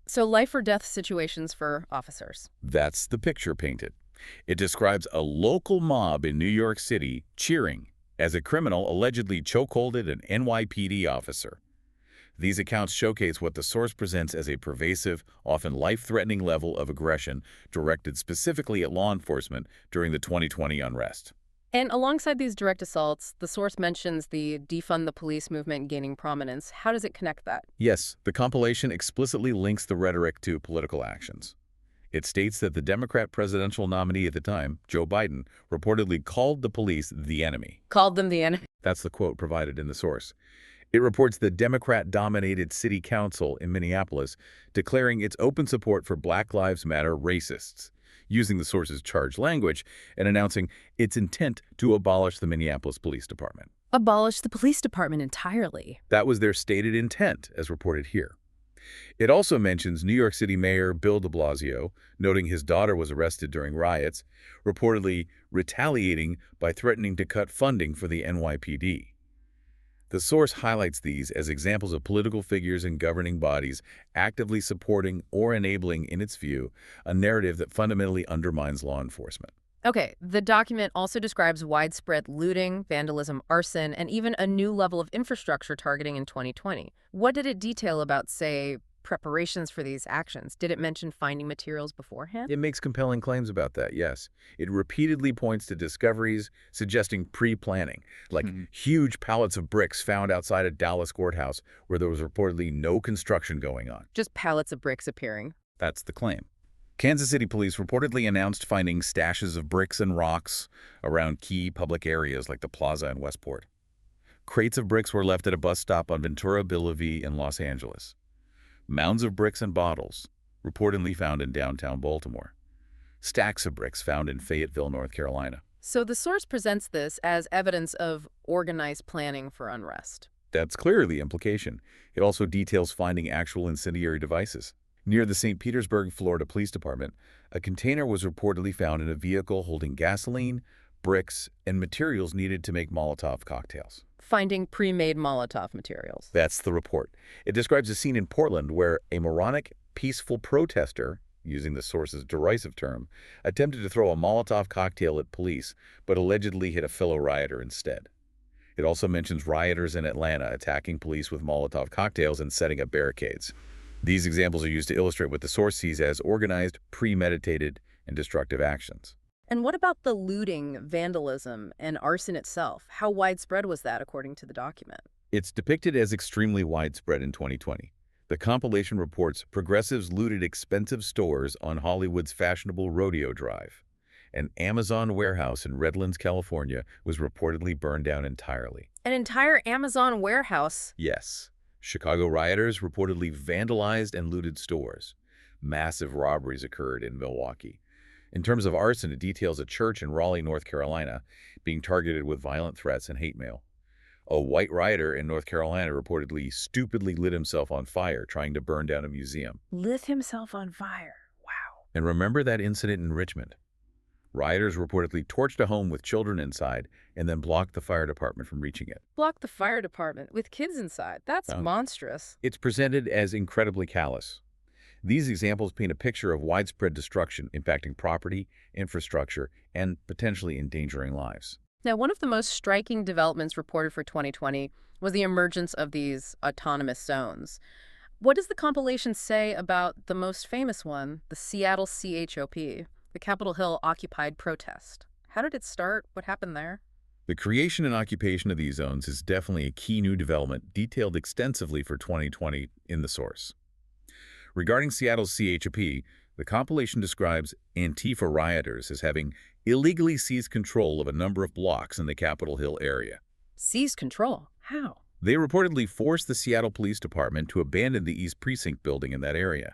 So life or death situations for officers. That's the picture painted. It describes a local mob in New York City cheering as a criminal allegedly chokeholded an NYPD officer. These accounts showcase what the source presents as a pervasive, often life-threatening level of aggression directed specifically at law enforcement during the 2020 unrest. And alongside these direct assaults, the source mentions the defund the police movement gaining prominence. How does it connect that? Yes, the compilation explicitly links the rhetoric to political actions. It states that the Democrat presidential nominee at the time, Joe Biden, reportedly called the police the enemy. Called them the enemy. That's the quote provided in the source. It reports the Democrat-dominated city council in Minneapolis declaring its open support for Black Lives Matter racists, using the source's charged language and announcing its intent to abolish the Minneapolis Police Department. Abolish the police department entirely. That was their stated intent, as reported here. It also mentions New York City Mayor Bill de Blasio, noting his daughter was arrested during riots, reportedly retaliating by threatening to cut funding for the NYPD. The source highlights these as examples of political figures and governing bodies actively supporting or enabling, in its view, a narrative that fundamentally undermines law enforcement. Okay, the document also describes widespread looting, vandalism, arson, and even a new level of infrastructure targeting in 2020. What did it detail about, say, preparations for these actions? Did it mention finding materials beforehand? It makes compelling claims about that, yes. It repeatedly points to discoveries suggesting pre-planning, like huge pallets of bricks found outside a Dallas courthouse where there was reportedly no construction going on. Just pallets of bricks appearing. That's the claim. Kansas City police reportedly announced finding stashes of bricks and rocks around key public areas like the plaza in Westport. Crates of bricks were left at a bus stop on Ventura Boulevard in Los Angeles. Mounds of bricks and bottles, reportedly found in downtown Baltimore. Stacks of bricks found in Fayetteville, North Carolina. So the source presents this as evidence of organized planning for unrest. That's clearly the implication. It also details finding actual incendiary devices. Near the St. Petersburg, Florida Police Department, a container was reportedly found in a vehicle holding gasoline, bricks, and materials needed to make Molotov cocktails. Finding pre-made Molotov materials. That's the report. It describes a scene in Portland where a moronic, peaceful protester, using the source's derisive term, attempted to throw a Molotov cocktail at police, but allegedly hit a fellow rioter instead. It also mentions rioters in Atlanta attacking police with Molotov cocktails and setting up barricades. These examples are used to illustrate what the source sees as organized, premeditated, and destructive actions. And what about the looting, vandalism, and arson itself? How widespread was that according to the document? It's depicted as extremely widespread in 2020. The compilation reports progressives looted expensive stores on Hollywood's fashionable Rodeo Drive. An Amazon warehouse in Redlands, California was reportedly burned down entirely. An entire Amazon warehouse? Yes. Chicago rioters reportedly vandalized and looted stores. Massive robberies occurred in Milwaukee. In terms of arson, it details a church in Raleigh, North Carolina, being targeted with violent threats and hate mail. A white rioter in North Carolina reportedly stupidly lit himself on fire trying to burn down a museum. Lit himself on fire. Wow. And remember that incident in Richmond? Rioters reportedly torched a home with children inside and then blocked the fire department from reaching it. Block the fire department with kids inside. That's Now, monstrous. it's presented as incredibly callous. These examples paint a picture of widespread destruction impacting property, infrastructure, and potentially endangering lives. Now, one of the most striking developments reported for 2020 was the emergence of these autonomous zones. What does the compilation say about the most famous one, the Seattle CHOP, the Capitol Hill Occupied protest? How did it start? What happened there? The creation and occupation of these zones is definitely a key new development detailed extensively for 2020 in the source. Regarding Seattle's CHP, the compilation describes Antifa rioters as having illegally seized control of a number of blocks in the Capitol Hill area. Seize control. How? They reportedly forced the Seattle Police Department to abandon the East Precinct building in that area.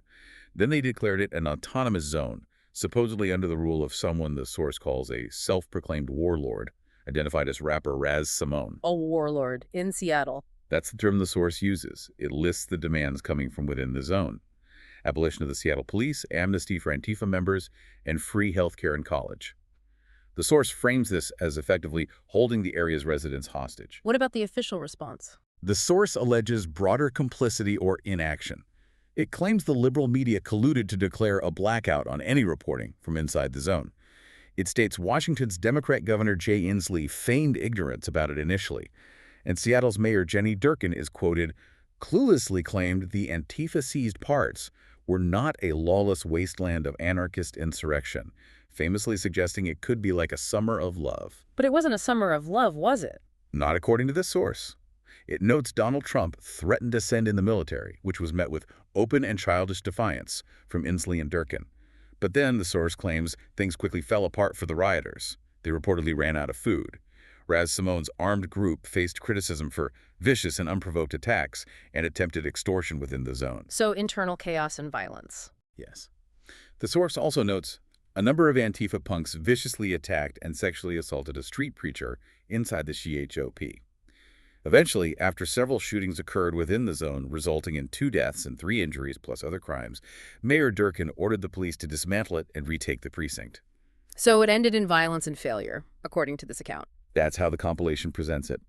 Then they declared it an autonomous zone, supposedly under the rule of someone the source calls a self-proclaimed warlord, identified as rapper Raz Simone. A warlord in Seattle. That's the term the source uses. It lists the demands coming from within the zone: abolition of the Seattle Police, amnesty for Antifa members, and free health care and college. The source frames this as effectively holding the area's residents hostage. What about the official response? The source alleges broader complicity or inaction. It claims the liberal media colluded to declare a blackout on any reporting from inside the zone. It states Washington's Democrat Governor Jay Inslee feigned ignorance about it initially, and Seattle's Mayor Jenny Durkan is quoted, cluelessly claimed the Antifa-seized parts were not a lawless wasteland of anarchist insurrection, famously suggesting it could be like a summer of love. But it wasn't a summer of love, was it? Not according to this source. It notes Donald Trump threatened to send in the military, which was met with open and childish defiance from Inslee and Durkan. But then, the source claims, things quickly fell apart for the rioters. They reportedly ran out of food. Raz Simone's armed group faced criticism for vicious and unprovoked attacks and attempted extortion within the zone. So internal chaos and violence. Yes. The source also notes a number of Antifa punks viciously attacked and sexually assaulted a street preacher inside the CHOP. Eventually, after several shootings occurred within the zone, resulting in 2 deaths and 3 injuries plus other crimes, Mayor Durkan ordered the police to dismantle it and retake the precinct. So it ended in violence and failure, according to this account. That's how the compilation presents it.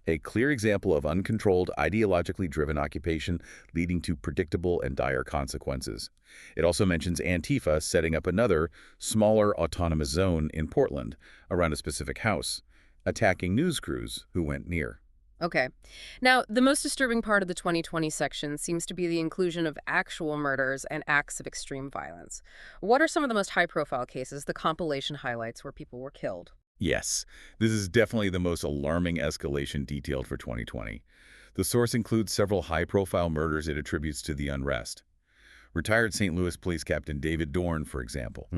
A clear example of uncontrolled, ideologically driven occupation leading to predictable and dire consequences. It also mentions Antifa setting up another, smaller autonomous zone in Portland around a specific house, attacking news crews who went near. Okay. Now, the most disturbing part of the 2020 section seems to be the inclusion of actual murders and acts of extreme violence. What are some of the most high-profile cases the compilation highlights where people were killed? Yes, this is definitely the most alarming escalation detailed for 2020. The source includes several high-profile murders it attributes to the unrest. Retired St. Louis Police Captain David Dorn, for example.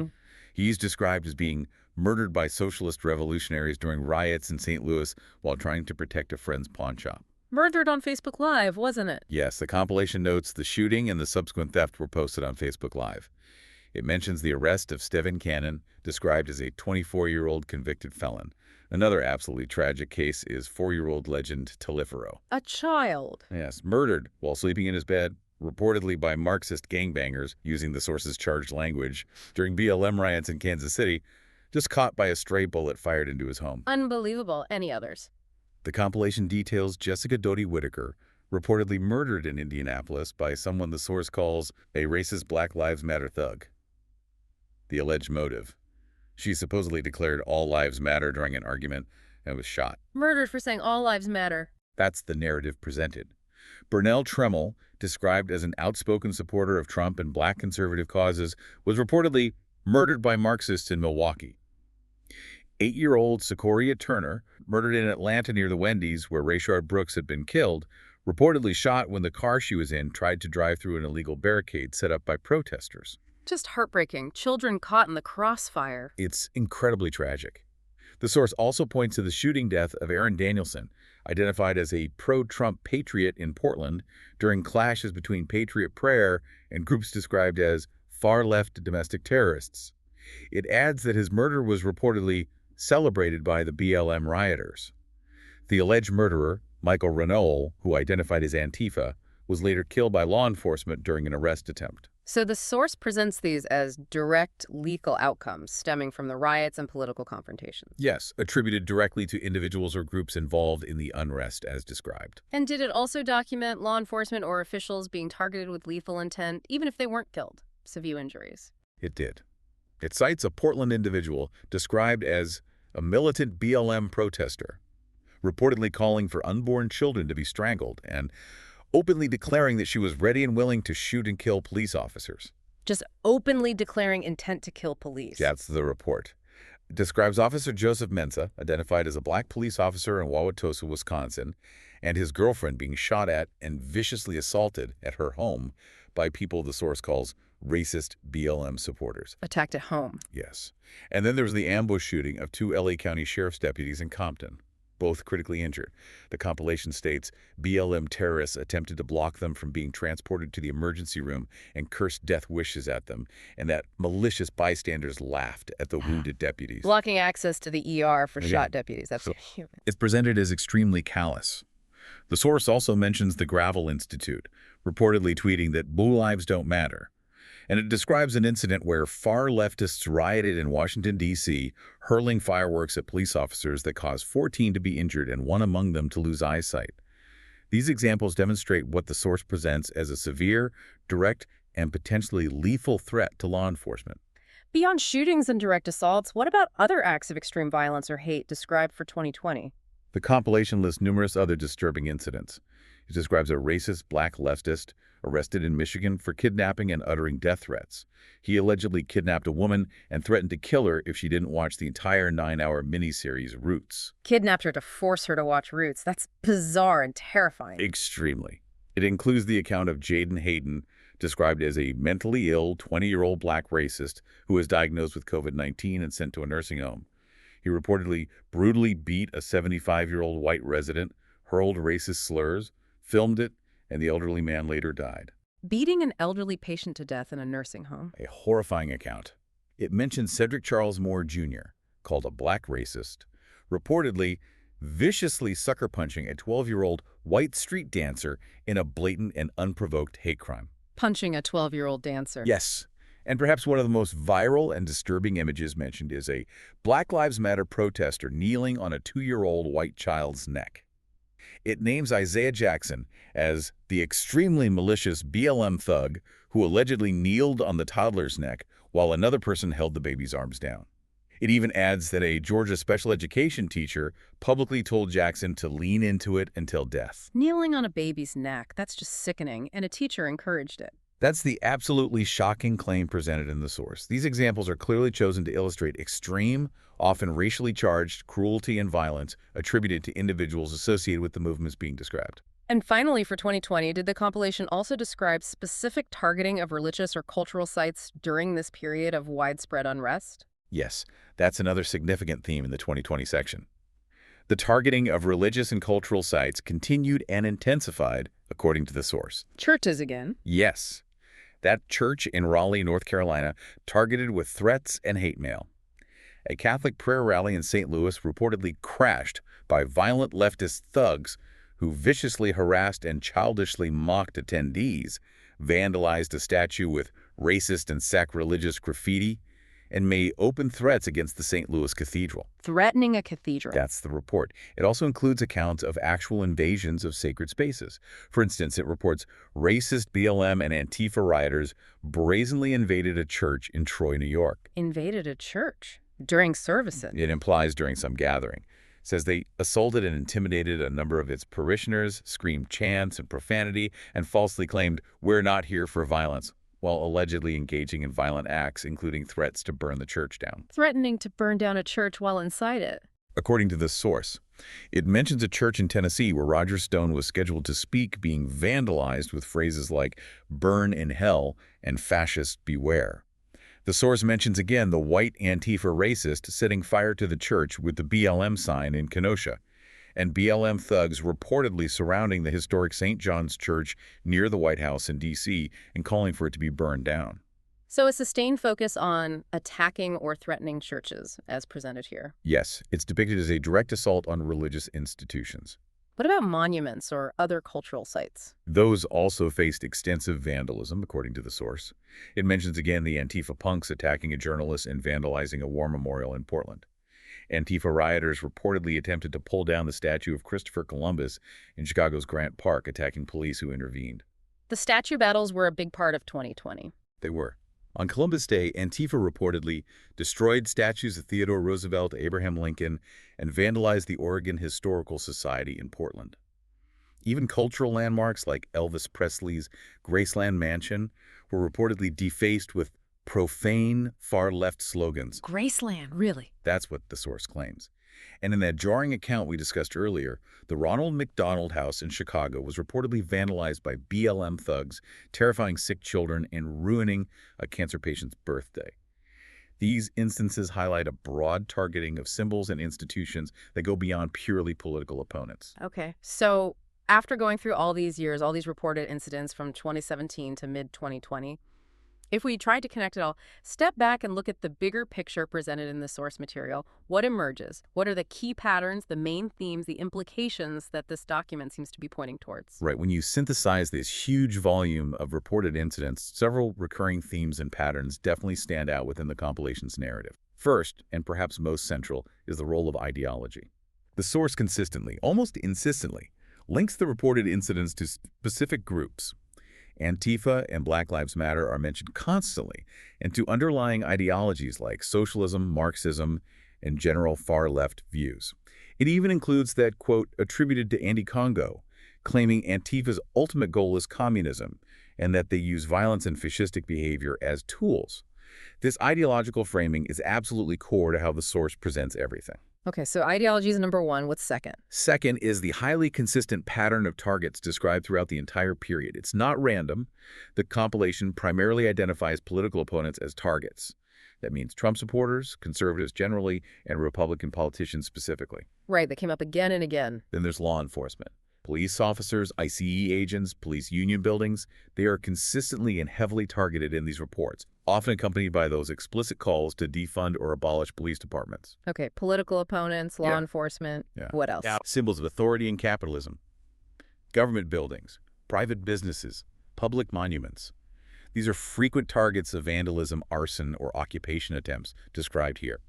He's described as being murdered by socialist revolutionaries during riots in St. Louis while trying to protect a friend's pawn shop. Murdered on Facebook Live, wasn't it? Yes, the compilation notes the shooting and the subsequent theft were posted on Facebook Live. It mentions the arrest of Steven Cannon, described as a 24-year-old convicted felon. Another absolutely tragic case is 4-year-old legend Talifero. A child. Yes, murdered while sleeping in his bed, reportedly by Marxist gangbangers, using the source's charged language, during BLM riots in Kansas City, just caught by a stray bullet fired into his home. Unbelievable. Any others? The compilation details Jessica Doty Whitaker, reportedly murdered in Indianapolis by someone the source calls a racist Black Lives Matter thug. The alleged motive: she supposedly declared all lives matter during an argument and was shot. Murdered for saying all lives matter. That's the narrative presented. Burnell Tremmel, described as an outspoken supporter of Trump and black conservative causes, was reportedly murdered by Marxists in Milwaukee. 8-year-old Secoria Turner, murdered in Atlanta near the Wendy's where Rayshard Brooks had been killed, reportedly shot when the car she was in tried to drive through an illegal barricade set up by protesters. Just heartbreaking. Children caught in the crossfire. It's incredibly tragic. The source also points to the shooting death of Aaron Danielson, identified as a pro-Trump patriot in Portland, during clashes between Patriot Prayer and groups described as far-left domestic terrorists. It adds that his murder was reportedly celebrated by the BLM rioters. The alleged murderer, Michael Renault, who identified as Antifa, was later killed by law enforcement during an arrest attempt. So the source presents these as direct lethal outcomes stemming from the riots and political confrontations. Yes, attributed directly to individuals or groups involved in the unrest as described. And did it also document law enforcement or officials being targeted with lethal intent, even if they weren't killed? Severe injuries. It did. It cites a Portland individual described as a militant BLM protester, reportedly calling for unborn children to be strangled and openly declaring that she was ready and willing to shoot and kill police officers. Just openly declaring intent to kill police. That's the report. It describes Officer Joseph Mensah, identified as a black police officer in Wauwatosa, Wisconsin, and his girlfriend being shot at and viciously assaulted at her home by people the source calls racist BLM supporters. Attacked at home. Yes. And then there was the ambush shooting of two LA County Sheriff's deputies in Compton, both critically injured. The compilation states BLM terrorists attempted to block them from being transported to the emergency room and cursed death wishes at them, and that malicious bystanders laughed at the wounded deputies. Blocking access to the ER for shot deputies. That's human. It's presented as extremely callous. The source also mentions the Gravel Institute, reportedly tweeting that blue lives don't matter. And it describes an incident where far leftists rioted in Washington, D.C., hurling fireworks at police officers that caused 14 to be injured and one among them to lose eyesight. These examples demonstrate what the source presents as a severe, direct, and potentially lethal threat to law enforcement. Beyond shootings and direct assaults, what about other acts of extreme violence or hate described for 2020? The compilation lists numerous other disturbing incidents. It describes a racist black leftist arrested in Michigan for kidnapping and uttering death threats. He allegedly kidnapped a woman and threatened to kill her if she didn't watch the entire 9-hour miniseries Roots. Kidnapped her to force her to watch Roots. That's bizarre and terrifying. Extremely. It includes the account of Jaden Hayden, described as a mentally ill 20-year-old black racist who was diagnosed with COVID-19 and sent to a nursing home. He reportedly brutally beat a 75-year-old white resident, hurled racist slurs, filmed it, and the elderly man later died. Beating an elderly patient to death in a nursing home. A horrifying account. It mentions Cedric Charles Moore Jr., called a black racist, reportedly viciously sucker-punching a 12-year-old white street dancer in a blatant and unprovoked hate crime. Punching a 12-year-old dancer. Yes. And perhaps one of the most viral and disturbing images mentioned is a Black Lives Matter protester kneeling on a 2-year-old white child's neck. It names Isaiah Jackson as the extremely malicious BLM thug who allegedly kneeled on the toddler's neck while another person held the baby's arms down. It even adds that a Georgia special education teacher publicly told Jackson to lean into it until death. Kneeling on a baby's neck, that's just sickening, and a teacher encouraged it. That's the absolutely shocking claim presented in the source. These examples are clearly chosen to illustrate extreme, often racially charged cruelty and violence attributed to individuals associated with the movements being described. And finally, for 2020, did the compilation also describe specific targeting of religious or cultural sites during this period of widespread unrest? Yes, that's another significant theme in the 2020 section. The targeting of religious and cultural sites continued and intensified, according to the source. Churches again. Yes. That church in Raleigh, North Carolina, targeted with threats and hate mail. A Catholic prayer rally in St. Louis reportedly crashed by violent leftist thugs who viciously harassed and childishly mocked attendees, vandalized a statue with racist and sacrilegious graffiti, and made open threats against the St. Louis Cathedral. Threatening a cathedral. That's the report. It also includes accounts of actual invasions of sacred spaces. For instance, it reports racist BLM and Antifa rioters brazenly invaded a church in Troy, New York. Invaded a church during services. It implies during some gathering. It says they assaulted and intimidated a number of its parishioners, screamed chants and profanity, and falsely claimed, "We're not here for violence," while allegedly engaging in violent acts, including threats to burn the church down. Threatening to burn down a church while inside it. According to this source, it mentions a church in Tennessee where Roger Stone was scheduled to speak being vandalized with phrases like "burn in hell" and "fascist beware." The source mentions again the white Antifa racist setting fire to the church with the BLM sign in Kenosha, and BLM thugs reportedly surrounding the historic St. John's Church near the White House in D.C. and calling for it to be burned down. So a sustained focus on attacking or threatening churches, as presented here. Yes, it's depicted as a direct assault on religious institutions. What about monuments or other cultural sites? Those also faced extensive vandalism, according to the source. It mentions again the Antifa punks attacking a journalist and vandalizing a war memorial in Portland. Antifa rioters reportedly attempted to pull down the statue of Christopher Columbus in Chicago's Grant Park, attacking police who intervened. The statue battles were a big part of 2020. They were. On Columbus Day, Antifa reportedly destroyed statues of Theodore Roosevelt, Abraham Lincoln, and vandalized the Oregon Historical Society in Portland. Even cultural landmarks like Elvis Presley's Graceland Mansion were reportedly defaced with profane far-left slogans. Graceland, really? That's what the source claims. And in that jarring account we discussed earlier, the Ronald McDonald House in Chicago was reportedly vandalized by BLM thugs, terrifying sick children and ruining a cancer patient's birthday. These instances highlight a broad targeting of symbols and institutions that go beyond purely political opponents. Okay. So after going through all these years, all these reported incidents from 2017 to mid-2020, if we tried to connect it all, step back and look at the bigger picture presented in the source material, what emerges? What are the key patterns, the main themes, the implications that this document seems to be pointing towards? Right, when you synthesize this huge volume of reported incidents, several recurring themes and patterns definitely stand out within the compilation's narrative. First, and perhaps most central, is the role of ideology. The source consistently, almost insistently, links the reported incidents to specific groups. Antifa and Black Lives Matter are mentioned constantly, and to underlying ideologies like socialism, Marxism, and general far-left views. It even includes that quote attributed to Andy Congo, claiming Antifa's ultimate goal is communism, and that they use violence and fascistic behavior as tools. This ideological framing is absolutely core to how the source presents everything. Okay, so ideology is number one. What's second? Second is the highly consistent pattern of targets described throughout the entire period. It's not random. The compilation primarily identifies political opponents as targets. That means Trump supporters, conservatives generally, and Republican politicians specifically. Right, that came up again and again. Then there's law enforcement. Police officers, ICE agents, police union buildings, they are consistently and heavily targeted in these reports, often accompanied by those explicit calls to defund or abolish police departments. Okay, political opponents, law enforcement, what else? Symbols of authority and capitalism. Government buildings, private businesses, public monuments. These are frequent targets of vandalism, arson, or occupation attempts described here.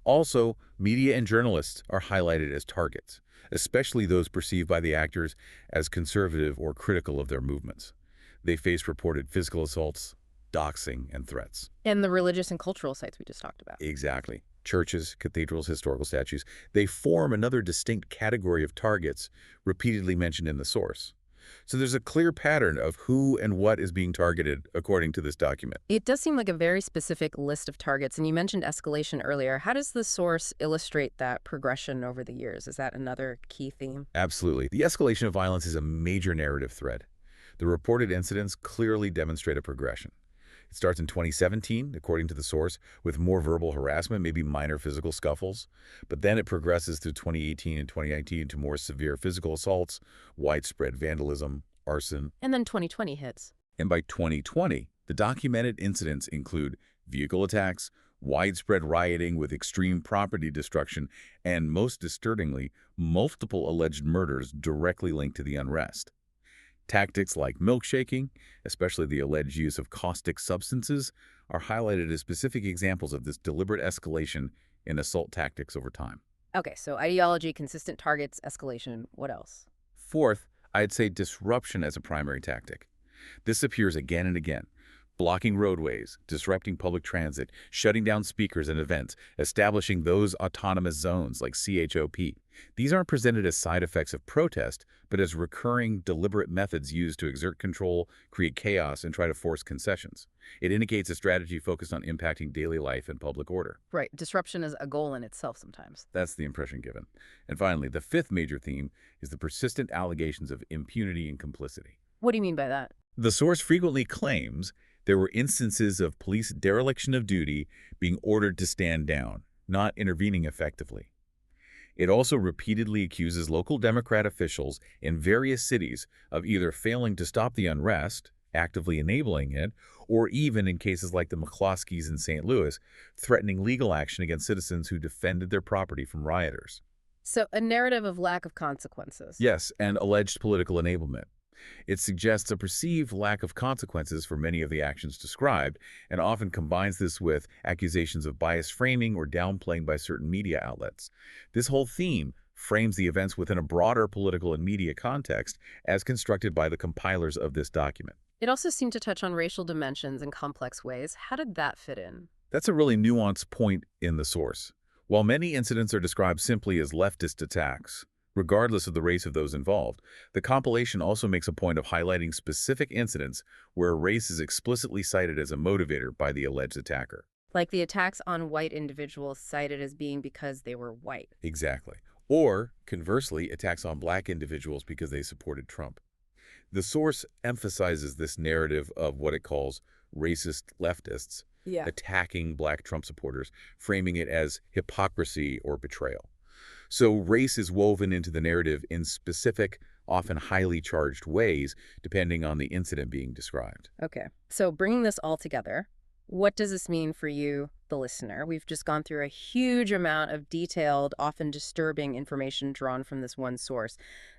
Also, media and journalists are highlighted as targets, especially those perceived by the actors as conservative or critical of their movements. They face reported physical assaults, doxing, and threats. And the religious and cultural sites we just talked about. Exactly. Churches, cathedrals, historical statues, they form another distinct category of targets repeatedly mentioned in the source. So there's a clear pattern of who and what is being targeted according to this document. It does seem like a very specific list of targets, and you mentioned escalation earlier. How does the source illustrate that progression over the years? Is that another key theme? Absolutely. The escalation of violence is a major narrative thread. The reported incidents clearly demonstrate a progression. It starts in 2017, according to the source, with more verbal harassment, maybe minor physical scuffles. But then it progresses through 2018 and 2019 to more severe physical assaults, widespread vandalism, arson. And then 2020 hits. And by 2020, the documented incidents include vehicle attacks, widespread rioting with extreme property destruction, and most disturbingly, multiple alleged murders directly linked to the unrest. Tactics like milkshaking, especially the alleged use of caustic substances, are highlighted as specific examples of this deliberate escalation in assault tactics over time. Okay, so ideology, consistent targets, escalation. What else? Fourth, I'd say disruption as a primary tactic. This appears again and again. Blocking roadways, disrupting public transit, shutting down speakers and events, establishing those autonomous zones like CHOP. These aren't presented as side effects of protest, but as recurring, deliberate methods used to exert control, create chaos, and try to force concessions. It indicates a strategy focused on impacting daily life and public order. Right. Disruption is a goal in itself sometimes. That's the impression given. And finally, the fifth major theme is the persistent allegations of impunity and complicity. What do you mean by that? The source frequently claims there were instances of police dereliction of duty being ordered to stand down, not intervening effectively. It also repeatedly accuses local Democrat officials in various cities of either failing to stop the unrest, actively enabling it, or even in cases like the McCloskeys in St. Louis, threatening legal action against citizens who defended their property from rioters. So a narrative of lack of consequences. Yes, and alleged political enablement. It suggests a perceived lack of consequences for many of the actions described, and often combines this with accusations of biased framing or downplaying by certain media outlets. This whole theme frames the events within a broader political and media context as constructed by the compilers of this document. It also seemed to touch on racial dimensions in complex ways. How did that fit in? That's a really nuanced point in the source. While many incidents are described simply as leftist attacks, regardless of the race of those involved, the compilation also makes a point of highlighting specific incidents where race is explicitly cited as a motivator by the alleged attacker. Like the attacks on white individuals cited as being because they were white. Exactly. Or, conversely, attacks on black individuals because they supported Trump. The source emphasizes this narrative of what it calls racist leftists Yeah. attacking black Trump supporters, framing it as hypocrisy or betrayal. So race is woven into the narrative in specific, often highly charged ways, depending on the incident being described. Okay. So bringing this all together, what does this mean for you, the listener? We've just gone through a huge amount of detailed, often disturbing information drawn from this one source.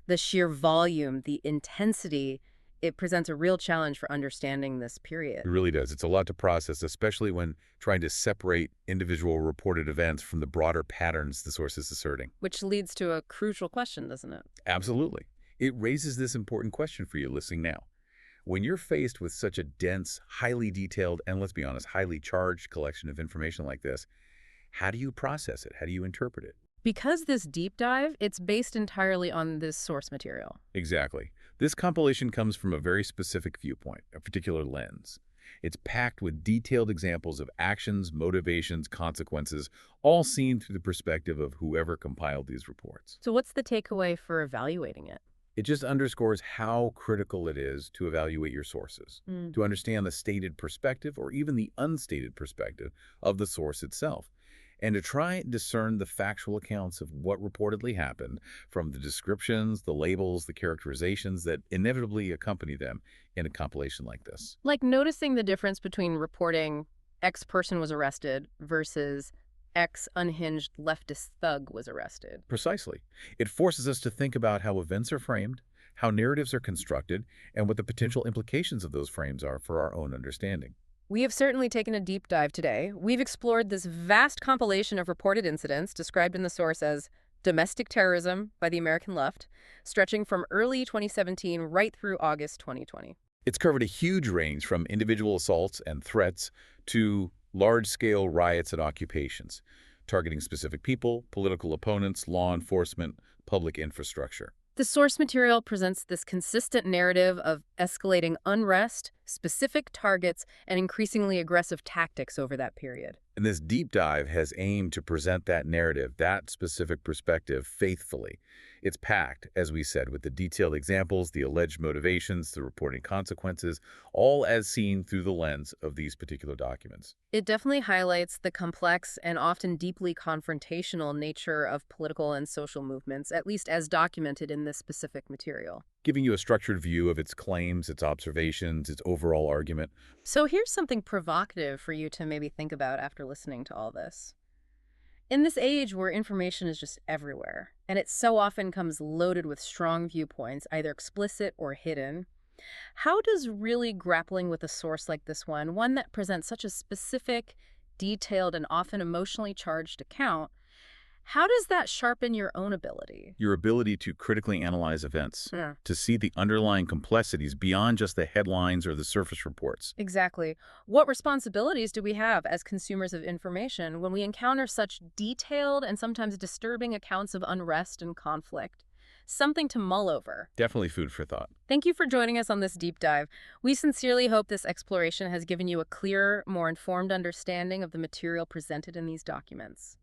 The sheer volume, the intensity, it presents a real challenge for understanding this It period, really does. It's a lot to process, especially when trying to separate individual reported events from the broader patterns the source is asserting. which leads to a crucial question, doesn't it? Absolutely. It raises this important question for you listening now. When you're faced with such a dense, highly detailed, and let's be honest, highly charged collection of information like this, how do you process it? How do you interpret it? Because this deep dive, it's based entirely on this source material. Exactly. This compilation comes from a very specific viewpoint, a particular lens. It's packed with detailed examples of actions, motivations, consequences, all seen through the perspective of whoever compiled these reports. So what's the takeaway for evaluating it? It just underscores how critical it is to evaluate your sources, Mm. to understand the stated perspective or even the unstated perspective of the source itself, and to try and discern the factual accounts of what reportedly happened from the descriptions, the labels, the characterizations that inevitably accompany them in a compilation like this. Like noticing the difference between reporting X person was arrested versus X unhinged leftist thug was arrested. Precisely. It forces us to think about how events are framed, how narratives are constructed, and what the potential implications of those frames are for our own understanding. We have certainly taken a deep dive today. We've explored this vast compilation of reported incidents described in the source as domestic terrorism by the American left, stretching from early 2017 right through August 2020. It's covered a huge range from individual assaults and threats to large-scale riots and occupations, targeting specific people, political opponents, law enforcement, public infrastructure. The source material presents this consistent narrative of escalating unrest, specific targets, and increasingly aggressive tactics over that period. And this deep dive has aimed to present that narrative, that specific perspective, faithfully. It's packed, as we said, with the detailed examples, the alleged motivations, the reporting consequences, all as seen through the lens of these particular documents. It definitely highlights the complex and often deeply confrontational nature of political and social movements, at least as documented in this specific material. Giving you a structured view of its claims, its observations, its overall argument. So here's something provocative for you to maybe think about after listening to all this. In this age where information is just everywhere, and it so often comes loaded with strong viewpoints, either explicit or hidden, how does really grappling with a source like this one that presents such a specific, detailed, and often emotionally charged account, how does that sharpen your own ability? Your ability to critically analyze events, Yeah. to see the underlying complexities beyond just the headlines or the surface reports. Exactly. What responsibilities do we have as consumers of information when we encounter such detailed and sometimes disturbing accounts of unrest and conflict? Something to mull over. Definitely food for thought. Thank you for joining us on this deep dive. We sincerely hope this exploration has given you a clearer, more informed understanding of the material presented in these documents.